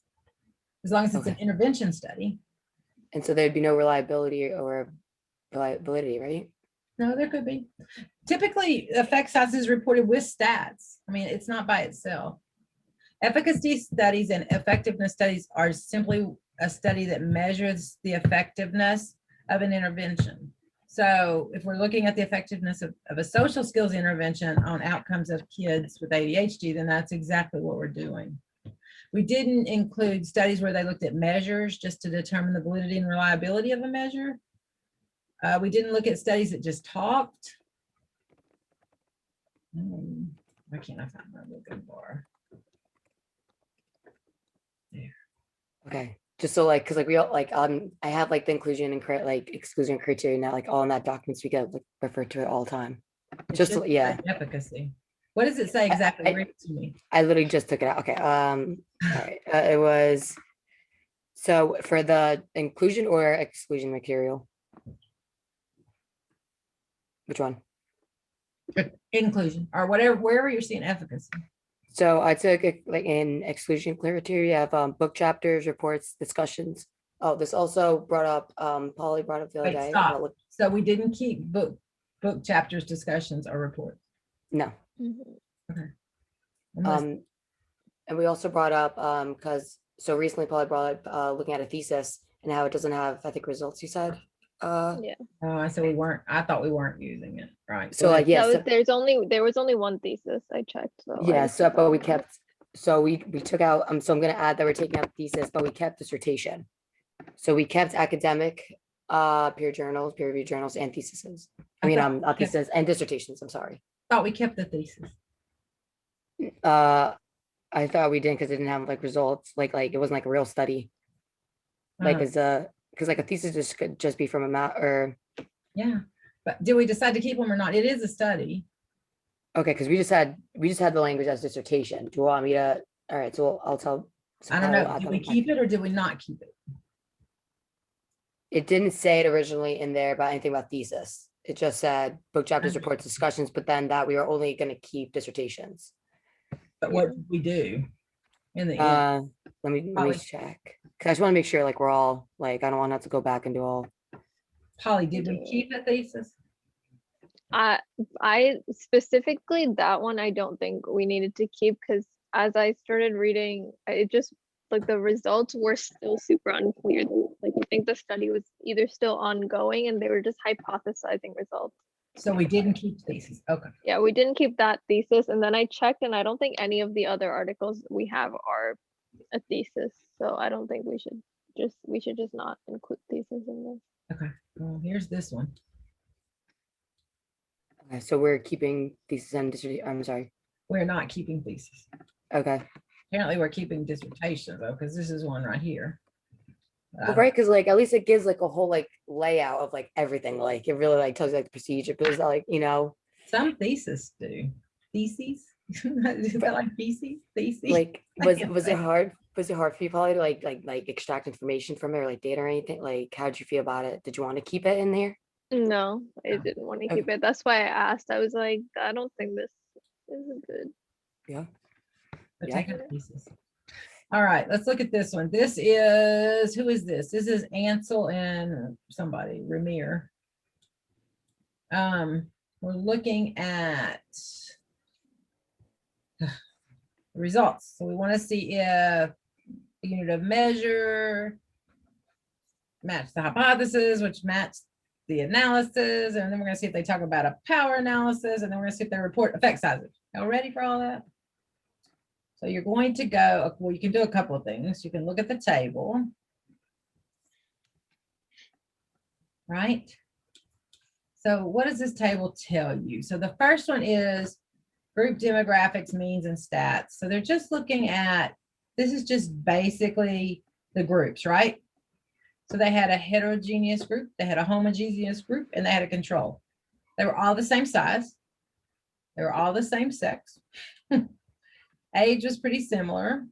As long as it's an Okay. intervention study. and so there'd be no reliability or validity, right? No, there could be. Typically, effect size is reported with stats. I mean, it's not by itself. Efficacy studies and effectiveness studies are simply a study that measures the effectiveness of an intervention. So if we're looking at the effectiveness of a social skills intervention on outcomes of kids with ADHD, then that's exactly what we're doing. We didn't include studies where they looked at measures just to determine the validity and reliability of a measure. We didn't look at studies that just talked. Why can't I find what I'm looking for? Okay, just so like because like we all like I have like the inclusion and exclusion criteria now like all in that documents we get like refer to it all the time. It Just should yeah. say efficacy. What does it say exactly? I- Read it to me. I literally just took it out. Okay. All right. It was so for the inclusion or exclusion material. Which one? Inclusion or whatever, wherever you're seeing efficacy. So I took it like in exclusion criteria, I have book chapters, reports, discussions. Oh, this also brought up, Polly brought up the other Wait, day. stop. about look- So we didn't keep book chapters, discussions, or reports. No. Mhm. Unless- And we also brought up, because so recently Polly brought up looking at a thesis and how it doesn't have, I think, results, you said. Yeah. Oh, I said we weren't, I thought we weren't using it, right? So like, yeah, so- There was only one thesis I checked. So I yeah, just so took but that we one out. kept, so we took out, so I'm gonna add that we're taking out thesis, but we kept dissertation. So we kept academic, peer reviewed journals and theses. I mean, thought we not kept- thesis and dissertations, I'm sorry. Thought we kept the thesis. I thought we didn't because it didn't have like results, like it wasn't like a real study. Like Uh, as because like a thesis just could just be from a math or, Yeah, but did we decide to keep them or not? It is a study. okay, because we just had the language as dissertation. Do you want me to, all right, so I'll tell. so I don't I'll know. add Did them we back. keep it or did we not keep it? It didn't say it originally in there about anything about thesis. It just said book chapters, reports, discussions, but then that we were only gonna keep dissertations. But what did we do in the end? Let me Polly. check. 'Cause I just want to make sure like we're all like, I don't want to have to go back and do all. Polly, did we keep a thesis? I specifically that one I don't think we needed to keep because as I started reading, it just like the results were still super unclear. Like I think the study was either still ongoing and they were just hypothesizing results. So we didn't keep thesis. Okay. Yeah, we didn't keep that thesis, and then I checked, and I don't think any of the other articles we have are a thesis. So I don't think we should just not include thesis in this. Okay. Well, here's this one. Okay, so we're keeping thesis and dissertation. I'm sorry. We're not keeping thesis. Okay. Apparently we're keeping dissertation though, because this is one right here. Well, right, because like at least it gives like a whole like layout of like everything. Like it really like tells you like the procedure, but it's not like, you know, Some theses do. Theses? Is that like theses? Theses? like I was can't was say. it hard? Was it hard for you probably to like extract information from it or like data or anything? Like how did you feel about it? Did you want to keep it in there? No, I No. didn't want to Okay. keep it. That's why I asked. I was like, I don't think this is good. Yeah. But Yeah. take out thesis. All right, let's look at this one. This is, who is this? This is Ansel and somebody, Ramir. We're looking at the results. So we want to see if the unit of measure match the hypothesis, which match the analysis. And then we're going to see if they talk about a power analysis, and then we're going to see if they report effect sizes. Y'all ready for all that? So you're going to go, well, you can do a couple of things. You can look at the table. Right? So what does this table tell you? So the first one is group demographics, means, and stats. So they're just looking at, this is just basically the groups, right? So they had a heterogeneous group, they had a homogeneous group, and they had a control. They were all the same size. They were all the same sex. Age was pretty similar.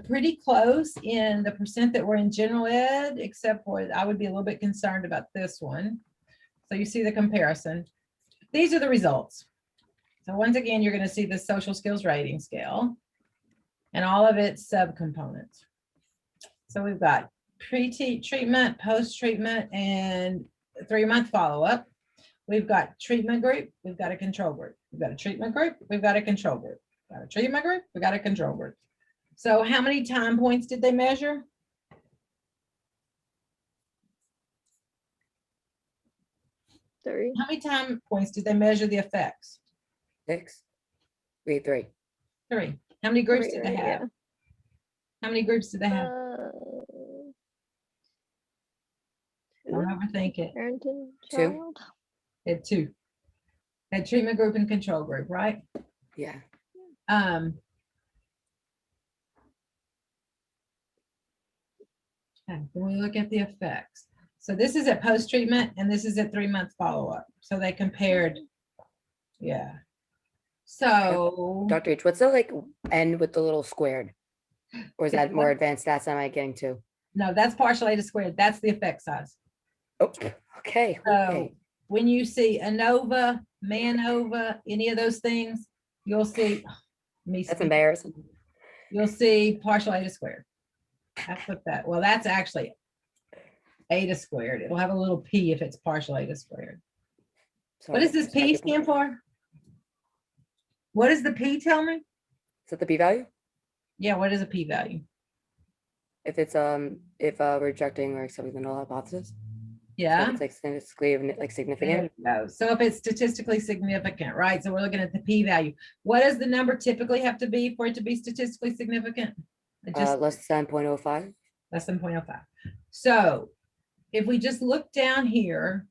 Pretty close in the percent that were in general ed, except for I would be a little bit concerned about this one. So you see the comparison. These are the results. So once again, you're going to see the social skills rating scale and all of its subcomponents. So we've got pre-treatment, post-treatment, and 3-month follow-up. We've got treatment group, we've got a control group. We've got a treatment group, we've got a control group. Got a treatment group, we've got a control group. So how many time points did they measure? Sorry. How many time points did they measure the effects? 6. Wait, 3. 3. How many groups did they Right, have? How many groups did they have? Don't overthink it. Parent and 2. child. They had 2. They had treatment group and control group, right? Yeah. Okay, when we look at the effects. So this is at post-treatment and this is at 3-month follow-up. So they compared, yeah. So, Dr. H, what's the like N with the little squared? Or is that more advanced stats am I getting to? no, that's partial eta squared. That's the effect size. Oh, okay. So Okay. when you see ANOVA, MANOVA, any of those things, you'll see, That's embarrassing. you'll see partial eta squared. That's what that, well, that's actually eta squared. It'll have a little p if it's partial eta squared. What does this p stand for? What does the p tell me? Is that the p-value? Yeah, what is a p value? If it's if rejecting or accepting the null hypothesis? So Yeah. if it's like statistically like significant. There we go. So if it's statistically significant, right? So we're looking at the p value. What does the number typically have to be for it to be statistically significant? Just Less than 0.05. less than 0.05. So if we just look down here,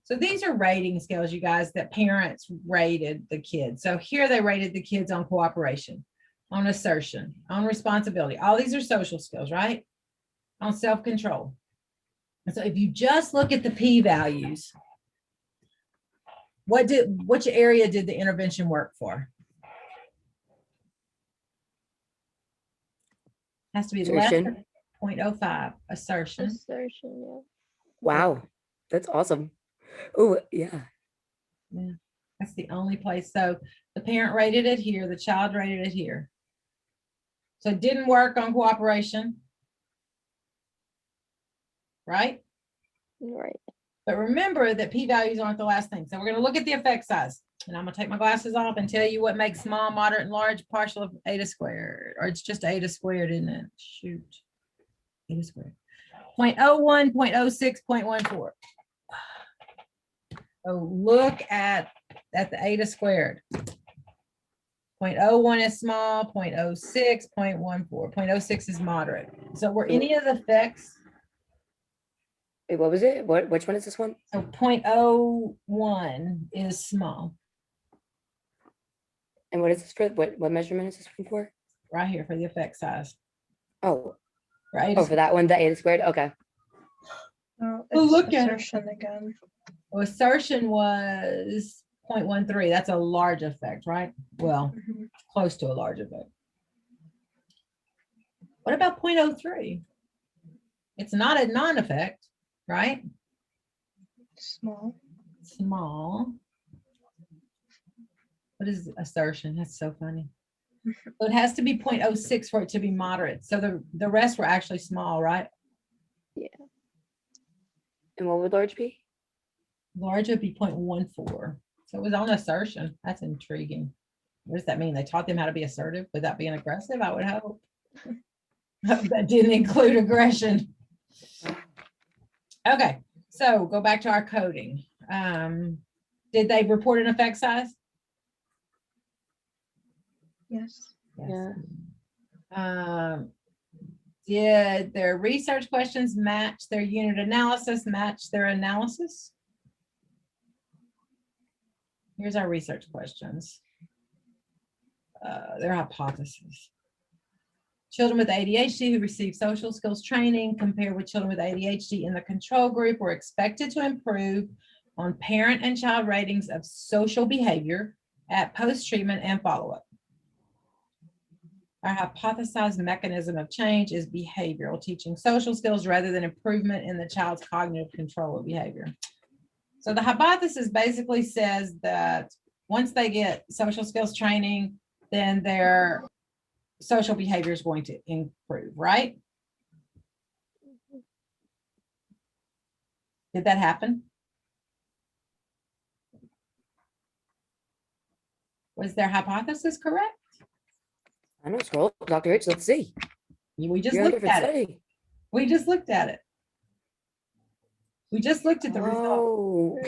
so these are rating scales, you guys, that parents rated the kids. So here they rated the kids on cooperation, on assertion, on responsibility. All these are social skills, right? On self-control. And so if you just look at the p values, which area did the intervention work for? Has to be less than Assertion. 0.05 assertion. Assertion, yeah. Wow. That's awesome. Oh, yeah. That's the only place. So the parent rated it here, the child rated it here. So it didn't work on cooperation. Right? Right. But remember that p-values aren't the last thing. So we're going to look at the effect size. And I'm going to take my glasses off and tell you what makes small, moderate, and large partial of eta squared. Or it's just eta squared, isn't it? Shoot. Eta squared. 0.01, 0.06, 0.14. So look at the eta squared. 0.01 is small, 0.06, 0.14. 0.06 is moderate. So were any of the effects? Wait, what was it? Which one is this one? So 0.01 is small, And what is this for? What measurement is this one for? right here for the effect size. Oh, Right? oh, for that one, the eta squared. Okay. Oh, Well, it's look at it. assertion again. Assertion was 0.13. That's a large effect, right? Well, Mhm. close to a large effect. What about 0.03? It's not a non-effect, right? Small. Small. What is assertion? That's so funny. So it has to be 0.06 for it to be moderate. So the rest were actually small, right? And what would large be? Large would be 0.14. So it was on assertion. That's intriguing. What does that mean? They taught them how to be assertive without being aggressive, I would hope. That didn't include aggression. Okay, so go back to our coding. Did they report an effect size? Yes. Yeah. Did their research questions match their unit analysis, match their analysis? Here's our research questions. Their hypothesis. Children with ADHD who received social skills training compared with children with ADHD in the control group were expected to improve on parent and child ratings of social behavior at post-treatment and follow-up. Our hypothesized mechanism of change is behavioral, teaching social skills rather than improvement in the child's cognitive control of behavior. So the hypothesis basically says that once they get social skills training, then their social behavior is going to improve, right? Did that happen? Was their hypothesis correct? I know, scroll, Dr. H, let's see. We just You're on a looked different at it. study. We just looked at it. We just looked at the result. Oh,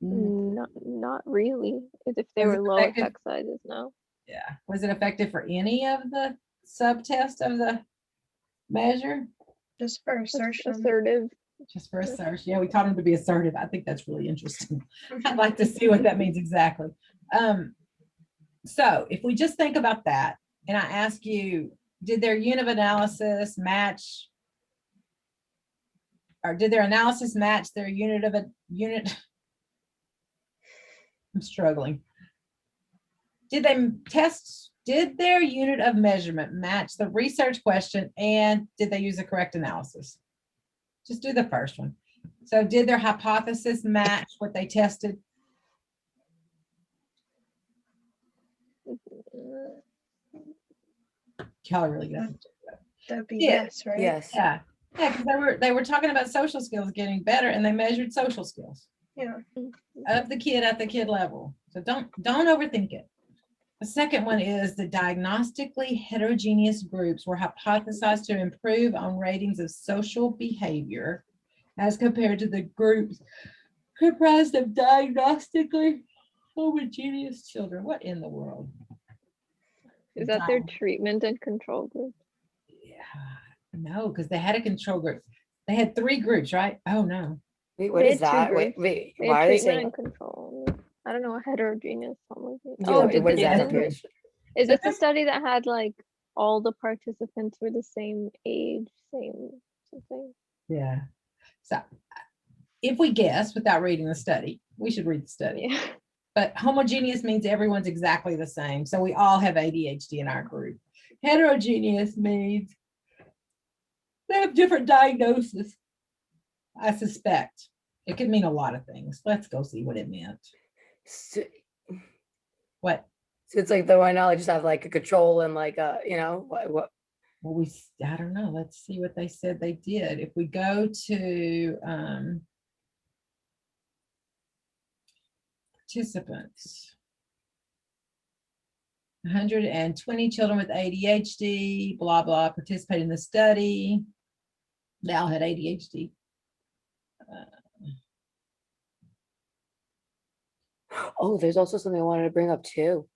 Mm, no. Not really. As if they Was were it low effective? effect sizes, no. Yeah. Was it effective for any of the subtests of the measure? Just for That's assertion. assertive. Just for assertion. Yeah, we taught them to be assertive. I think that's really interesting. I'd like to see what that means exactly. So if we just think about that, and I ask you, did their unit of analysis match, or did their analysis match their unit of a unit? I'm struggling. Did they test, did their unit of measurement match the research question, and did they use the correct analysis? Just do the first one. So did their hypothesis match what they tested? Y'all are really good. That'd be Yeah. yes, right? Yes. Yeah, yeah, because they were talking about social skills getting better, and they measured social skills Yeah. of the kid at the kid level. So don't overthink it. The second one is the diagnostically heterogeneous groups were hypothesized to improve on ratings of social behavior as compared to the groups comprised of diagnostically homogeneous children. What in the world? Is that their Diag- treatment and control group? Yeah, no, because they had a control group. They had 3 groups, right? Oh, no. Wait, what They is had two that? Wait, groups. wait, They had why are they treatment saying? and control. I don't know, a heterogeneous homogeneous. Yeah, Oh, what is that, didn't- Dr. H? is So this the this- study that had like all the participants were the same age, same something? Yeah. So if we guess without reading the study, we should read the study. Yeah. But homogeneous means everyone's exactly the same. So we all have ADHD in our group. Heterogeneous means they have different diagnoses, I suspect. It could mean a lot of things. Let's go see what it meant. So, What? so it's like the why not just have like a control and like you know what Well, I don't know. Let's see what they said they did. If we go to participants, 120 children with ADHD, blah, blah, participated in the study. They all had ADHD. Oh, there's also something I wanted to bring up too.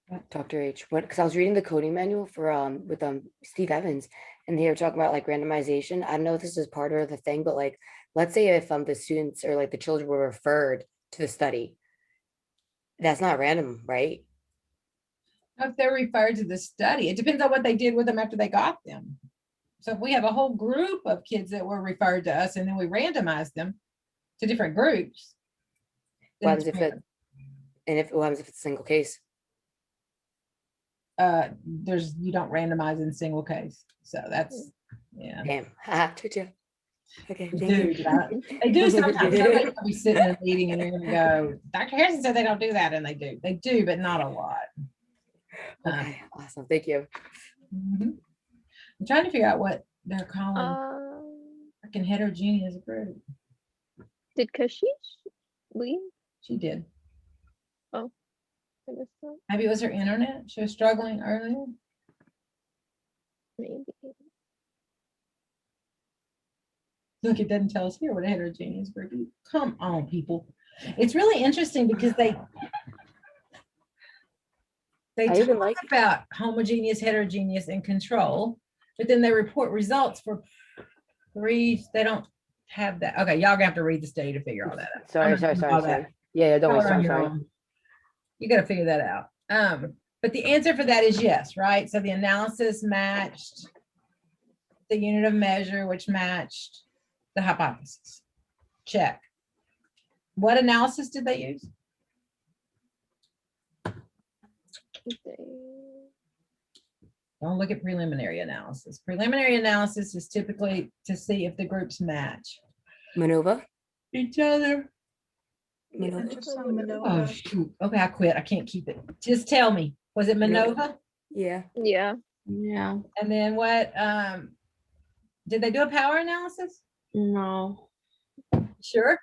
What? Dr. H, because I was reading the coding manual for with Steve Evans, and they were talking about like randomization. I don't know if this is part of the thing, but like let's say if the students or like the children were referred to the study, that's not random, right? If they're referred to the study, it depends on what they did with them after they got them. So if we have a whole group of kids that were referred to us and then we randomized them to different groups. then What it's happens if random. what happens if it's a single case? You don't randomize in single case. So that's, yeah. Damn. Haha, choo-choo. Okay. They thank you. do, but They do sometimes. Somebody's gonna be sitting in a meeting and you're gonna go, Dr. Harrison said they don't do that, and they do. They do, but not a lot. Okay, awesome. Thank you. Mhm. I'm trying to figure out what they're calling Um, freaking heterogeneous group. did Kashish leave? She did. I missed that. Maybe it was her internet. She was struggling earlier. Maybe. Look, it doesn't tell us here what a heterogeneous group is. Come on, people. It's really interesting because they I even talk like about homogeneous, heterogeneous, and control, but then they report results for three. They don't have that. Okay, y'all gonna have to read the study to figure all that out. sorry, I'm sorry, gonna do sorry, all that. sorry. Yeah, don't worry, Color on sorry, your sorry. own. You gotta figure that out. But the answer for that is yes, right? So the analysis matched the unit of measure, which matched the hypothesis. Check. What analysis did they use? Don't look at preliminary analysis. Preliminary analysis is typically to see if the groups match Manova? each other. I Manova? just saw Oh, Manova. shoot. Okay, I quit. I can't keep it. Just tell me. Was it No. Manova? Yeah. Yeah. Yeah, And then what, did they do a power analysis? no. Sure.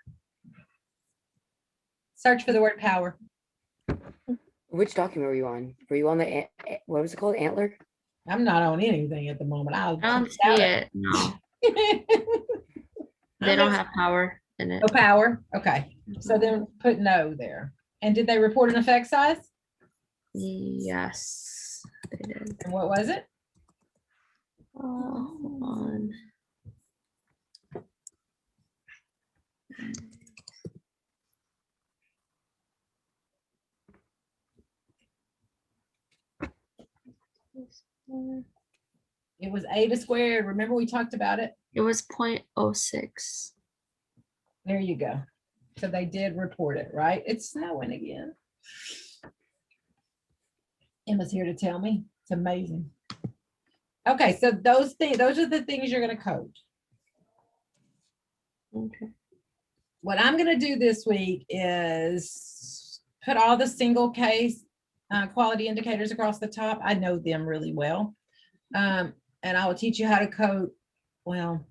Search for the word power. Which document were you on? Were you on the what was it called? Antler? I'm not on anything at the moment. I'll I don't see it. No, they don't have power in it. No power. Okay. So then put no there. And did they report an effect size? Yes, they did. And what was it? Hold on. It was eta squared. Remember we talked about it? It was 0.06. There you go. So they did report it, right? It's snowing again. Emma's here to tell me. It's amazing. Okay, so those are the things you're gonna code. Okay. What I'm gonna do this week is put all the single case quality indicators across the top. I know them really well. And I will teach you how to code. Well,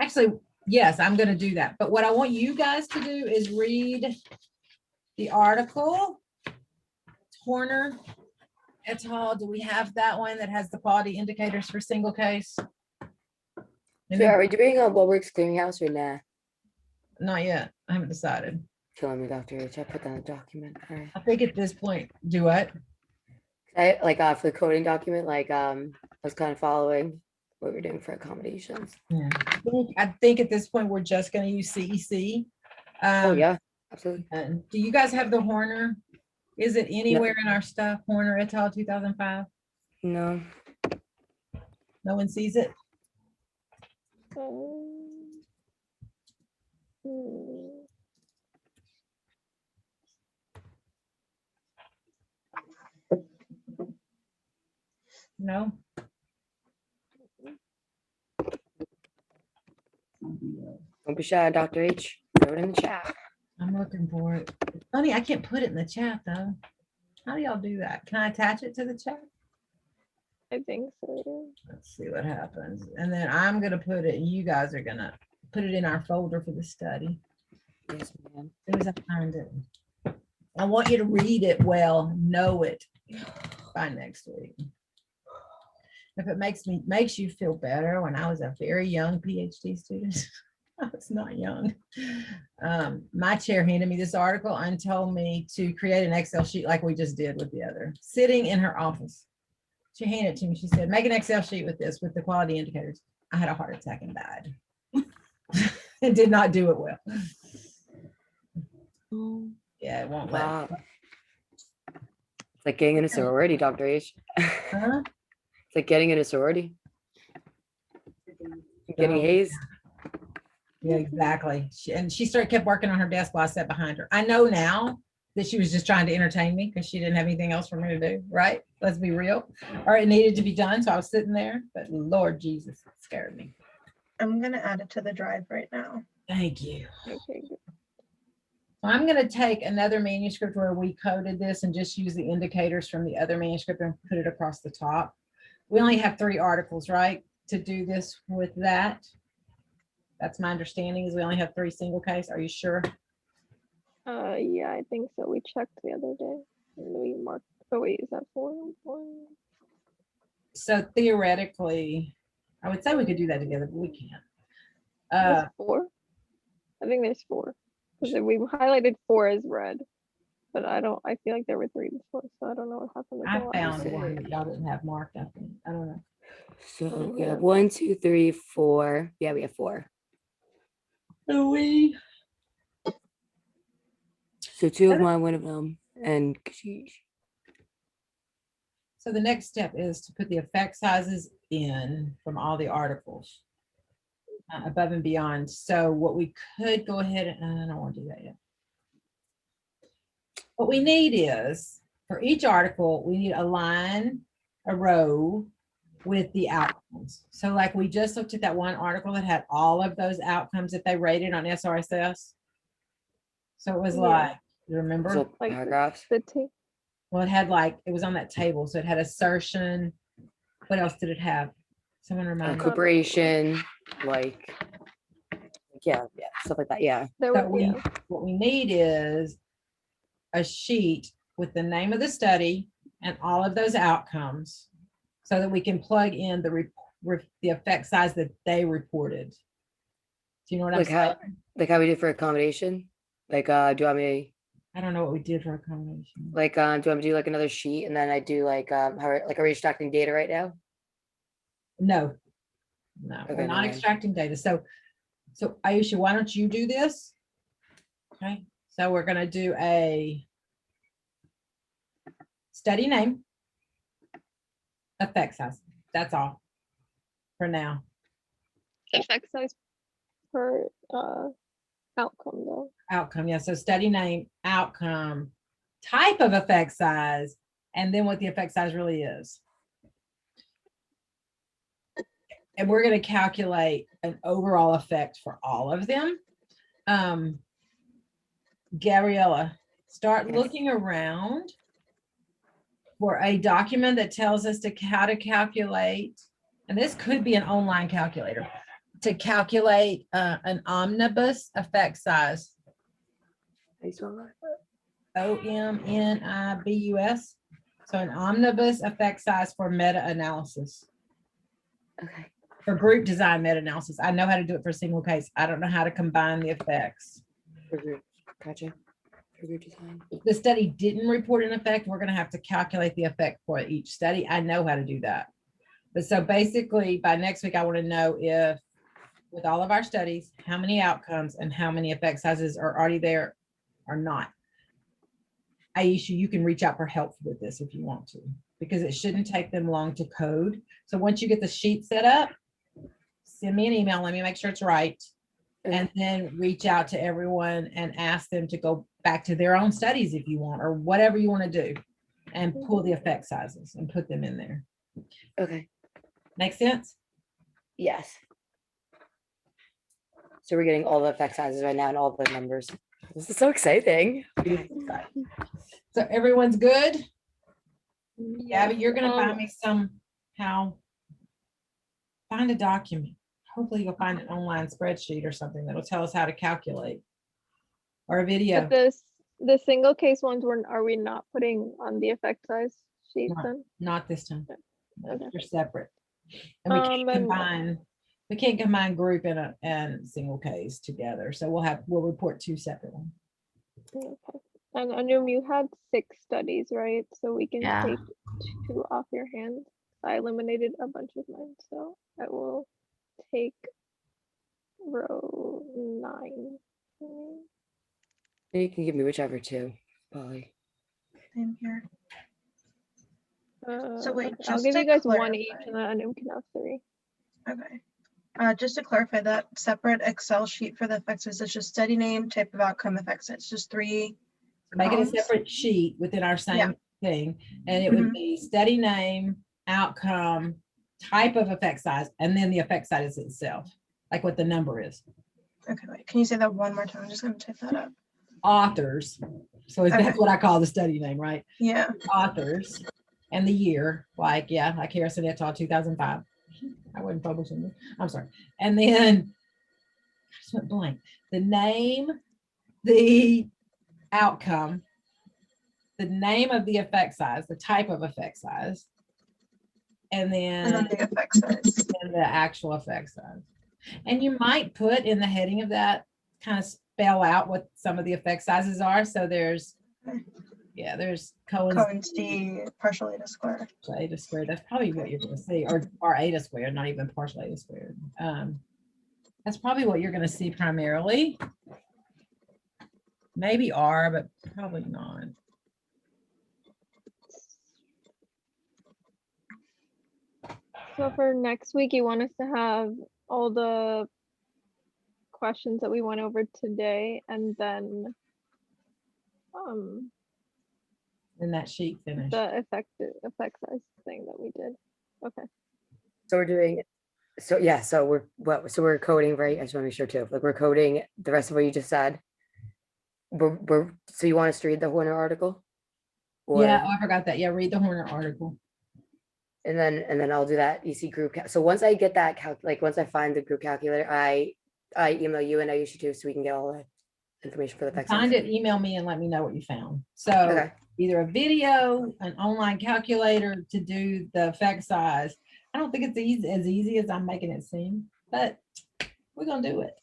actually, yes, I'm gonna do that. But what I want you guys to do is read the article. Horner et al. Do we have that one that has the quality indicators for single case? And So then- are we doing a Woolworths clearinghouse or nah? Not yet. I haven't decided. Killing me, Dr. H. I put that in the document. All right. I think at this point, do what? I like for the coding document, like I was kind of following what we're doing for accommodations. Yeah. I think at this point, we're just gonna use CEC. Oh yeah, absolutely. And do you guys have the Horner? Is it anywhere in our stuff? Horner et al. 2005? No. No one sees it? Hmm. No? Want Don't be shy, Dr. H. Throw it in the chat. I'm looking for it. Funny, I can't put it in the chat though. How do y'all do that? Can I attach it to the chat? I think so, yeah. Let's see what happens. And then I'm gonna put it, you guys are gonna put it in our folder for the study. Yes, ma'am. As soon as I find it. I want you to read it well, know it by next week. If it makes you feel better, when I was a very young PhD student, I was not young. My chair handed me this article and told me to create an Excel sheet like we just did with the other, sitting in her office. She handed it to me. She said, make an Excel sheet with this, with the quality indicators. I had a heart attack and died. It did not do it well. Yeah, it won't let. Wow. It's like getting in a sorority, Dr. H. Huh? It's like getting in a sorority. Getting So- hazed. Yeah, exactly. And she kept working on her desk while I sat behind her. I know now that she was just trying to entertain me because she didn't have anything else for me to do, right? Let's be real. Or it needed to be done, so I was sitting there, but Lord Jesus, it scared me. I'm gonna add it to the drive right now. Thank you. Okay, good. I'm gonna take another manuscript where we coded this and just use the indicators from the other manuscript and put it across the top. We only have 3 articles, right, to do this with that. That's my understanding, is we only have 3 single case. Are you sure? Yeah, I think so. We checked the other day. And we marked, oh wait, is that 4? So theoretically, I would say we could do that together, but we can't. There's 4? I think there's 4. Because we highlighted 4 as red. But I feel like there were 3 before, so I don't know what happened. with the I last found one. one that y'all didn't have marked, I think. I don't know. So we Yeah. have 1, 2, 3, 4. Yeah, we have 4. We So 2 of mine, 1 of them, and sheesh. So the next step is to put the effect sizes in from all the articles above and beyond. So what we could go ahead and I don't want to do that yet. What we need is for each article, we need a line, a row with the outcomes. So like we just looked at that one article that had all of those outcomes that they rated on SRSS. So it was Yeah. like, you remember? So Like paragraphs. The ta- Well, it had like, it was on that table. So it had assertion. What else did it have? Someone remind me. Recuperation, like, yeah, stuff like that. Yeah. there So were, yeah. what we need is a sheet with the name of the study and all of those outcomes so that we can plug in the effect size that they reported. Do you know what I'm Like how, saying? like how we did for accommodation. Like, do you want me, I don't know what we did for accommodation. like, do you want me to do like another sheet and then I do like, how, like, are we extracting data right now? No, we're Okay, not never mind. extracting data. So Aisha, why don't you do this? Okay, so we're gonna do a study name, effect size. That's all for now. Effect size per outcome though. Outcome, yeah. So study name, outcome, type of effect size, and then what the effect size really is. And we're going to calculate an overall effect for all of them. Gabriella, start Yes. looking around for a document that tells us how to calculate, and this could be an online calculator, to calculate an omnibus effect size. OMNIBUS. So an omnibus effect size for meta-analysis, Okay. for group design meta-analysis. I know how to do it for a single case. I don't know how to combine the effects. For group, gotcha. For group design. If the study didn't report an effect, we're gonna have to calculate the effect for each study. I know how to do that. But so basically by next week, I want to know if with all of our studies, how many outcomes and how many effect sizes are already there or not. Aisha, you can reach out for help with this if you want to, because it shouldn't take them long to code. So once you get the sheet set up, send me an email, let me make sure it's right. And then reach out to everyone and ask them to go back to their own studies if you want, or whatever you want to do, and pull the effect sizes and put them in there. Okay. Make sense? Yes. So we're getting all the effect sizes right now and all the numbers. This is so exciting. So everyone's good? Yeah, but you're gonna Um, find me somehow. Find a document. Hopefully you'll find an online spreadsheet or something that'll tell us how to calculate. Or a video. But the single case ones are we not putting on the effect size sheet No. then? Not this time. Okay. They're separate. And we can't combine group and single case together. So we'll report two separate ones. Okay. And Anum, you had 6 studies, right? So we can Yeah. take 2 off your hands. I eliminated a bunch of mine, so I will take row 9. You can give me whichever two, Polly. Same here. So wait, I'll just give to you guys 1 each, clarify. and then Anum can have 3. Okay. Just to clarify, that separate Excel sheet for the effects is just study name, type of outcome, effects. It's just 3. Make it a columns? separate sheet within our Yeah. same thing. And it would Mhm. be study name, outcome, type of effect size, and then the effect size itself, like what the number is. Okay, wait, can you say that one more time? I'm just gonna type that up. Authors. So that's Okay. what I call the study name, right? Yeah, Authors and the year, like Harrison et al. 2005. I wasn't publishing it. I'm sorry. And then I just went blank. The name, the outcome, the name of the effect size, the type of effect size, and and then then the effect size. the actual effect size. And you might put in the heading of that, kind of spell out what some of the effect sizes are. So there's Cohen's Cohen's D, partial eta square. eta squared. That's probably what you're going to see, or eta squared, not even partial eta squared. That's probably what you're going to see primarily. Maybe R, but probably not. So for next week, you want us to have all the questions that we went over today, and then In that sheet finish. the effect size thing that we did. Okay. So we're doing, so yeah, so we're coding, right? I just want to make sure too, like we're coding the rest of what you just said. So you want us to read the Horner article? Or, Yeah, oh, I forgot that. Yeah, read the Horner article. and then I'll do that EC group. So once I get that once I find the group calculator, I email you and I use you too, so we can get all the information for the effect size. Find it, email me and let me know what you found. So Okay. either a video, an online calculator to do the effect size. I don't think it's as easy as I'm making it seem, but we're gonna do it.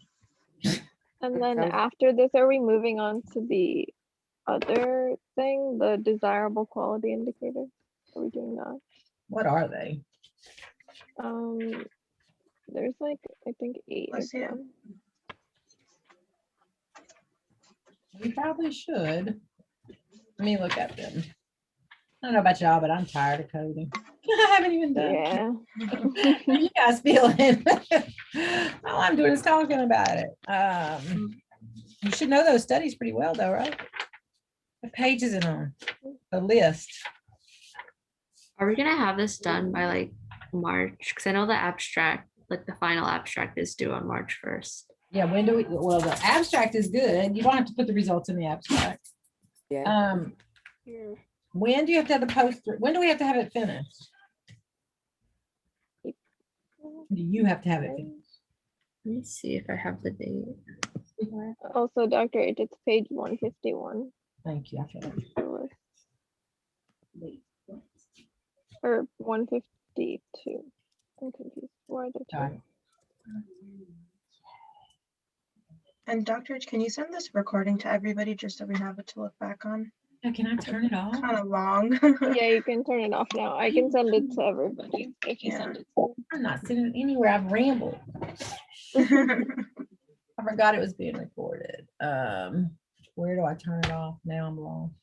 And then Sounds- after this, are we moving on to the other thing, the desirable quality indicator? Are we doing that? What are they? There's like, I think 8 Let's of see it. them. We probably should. Let me look at them. I don't know about y'all, but I'm tired of coding. I haven't even done. Yeah. How you guys feeling? All I'm doing is talking about it. You should know those studies pretty well though, right? What page is it on? The list. Are we gonna have this done by like March? Because I know the abstract, like the final abstract is due on March 1st. Yeah, when do we, well, the abstract is good. You don't have to put the results in the abstract. Yeah. Here. When do you have to have the poster? When do we have to have it finished? Do you have to have it finished? Let me see if I have the date. Also, Dr. H, it's page 151. Thank you. I feel like- the list. Or 152. I'm confused. Why are there two? Sorry. And Dr. H, can you send this recording to everybody just so we have it to look back on? Yeah, can I turn it off? Kind of long. Yeah, you can turn it off now. I can send it to everybody if you send it to them. I'm not sending it anywhere. I've rambled. I forgot it was being recorded. Where do I turn it off? Now I'm lost.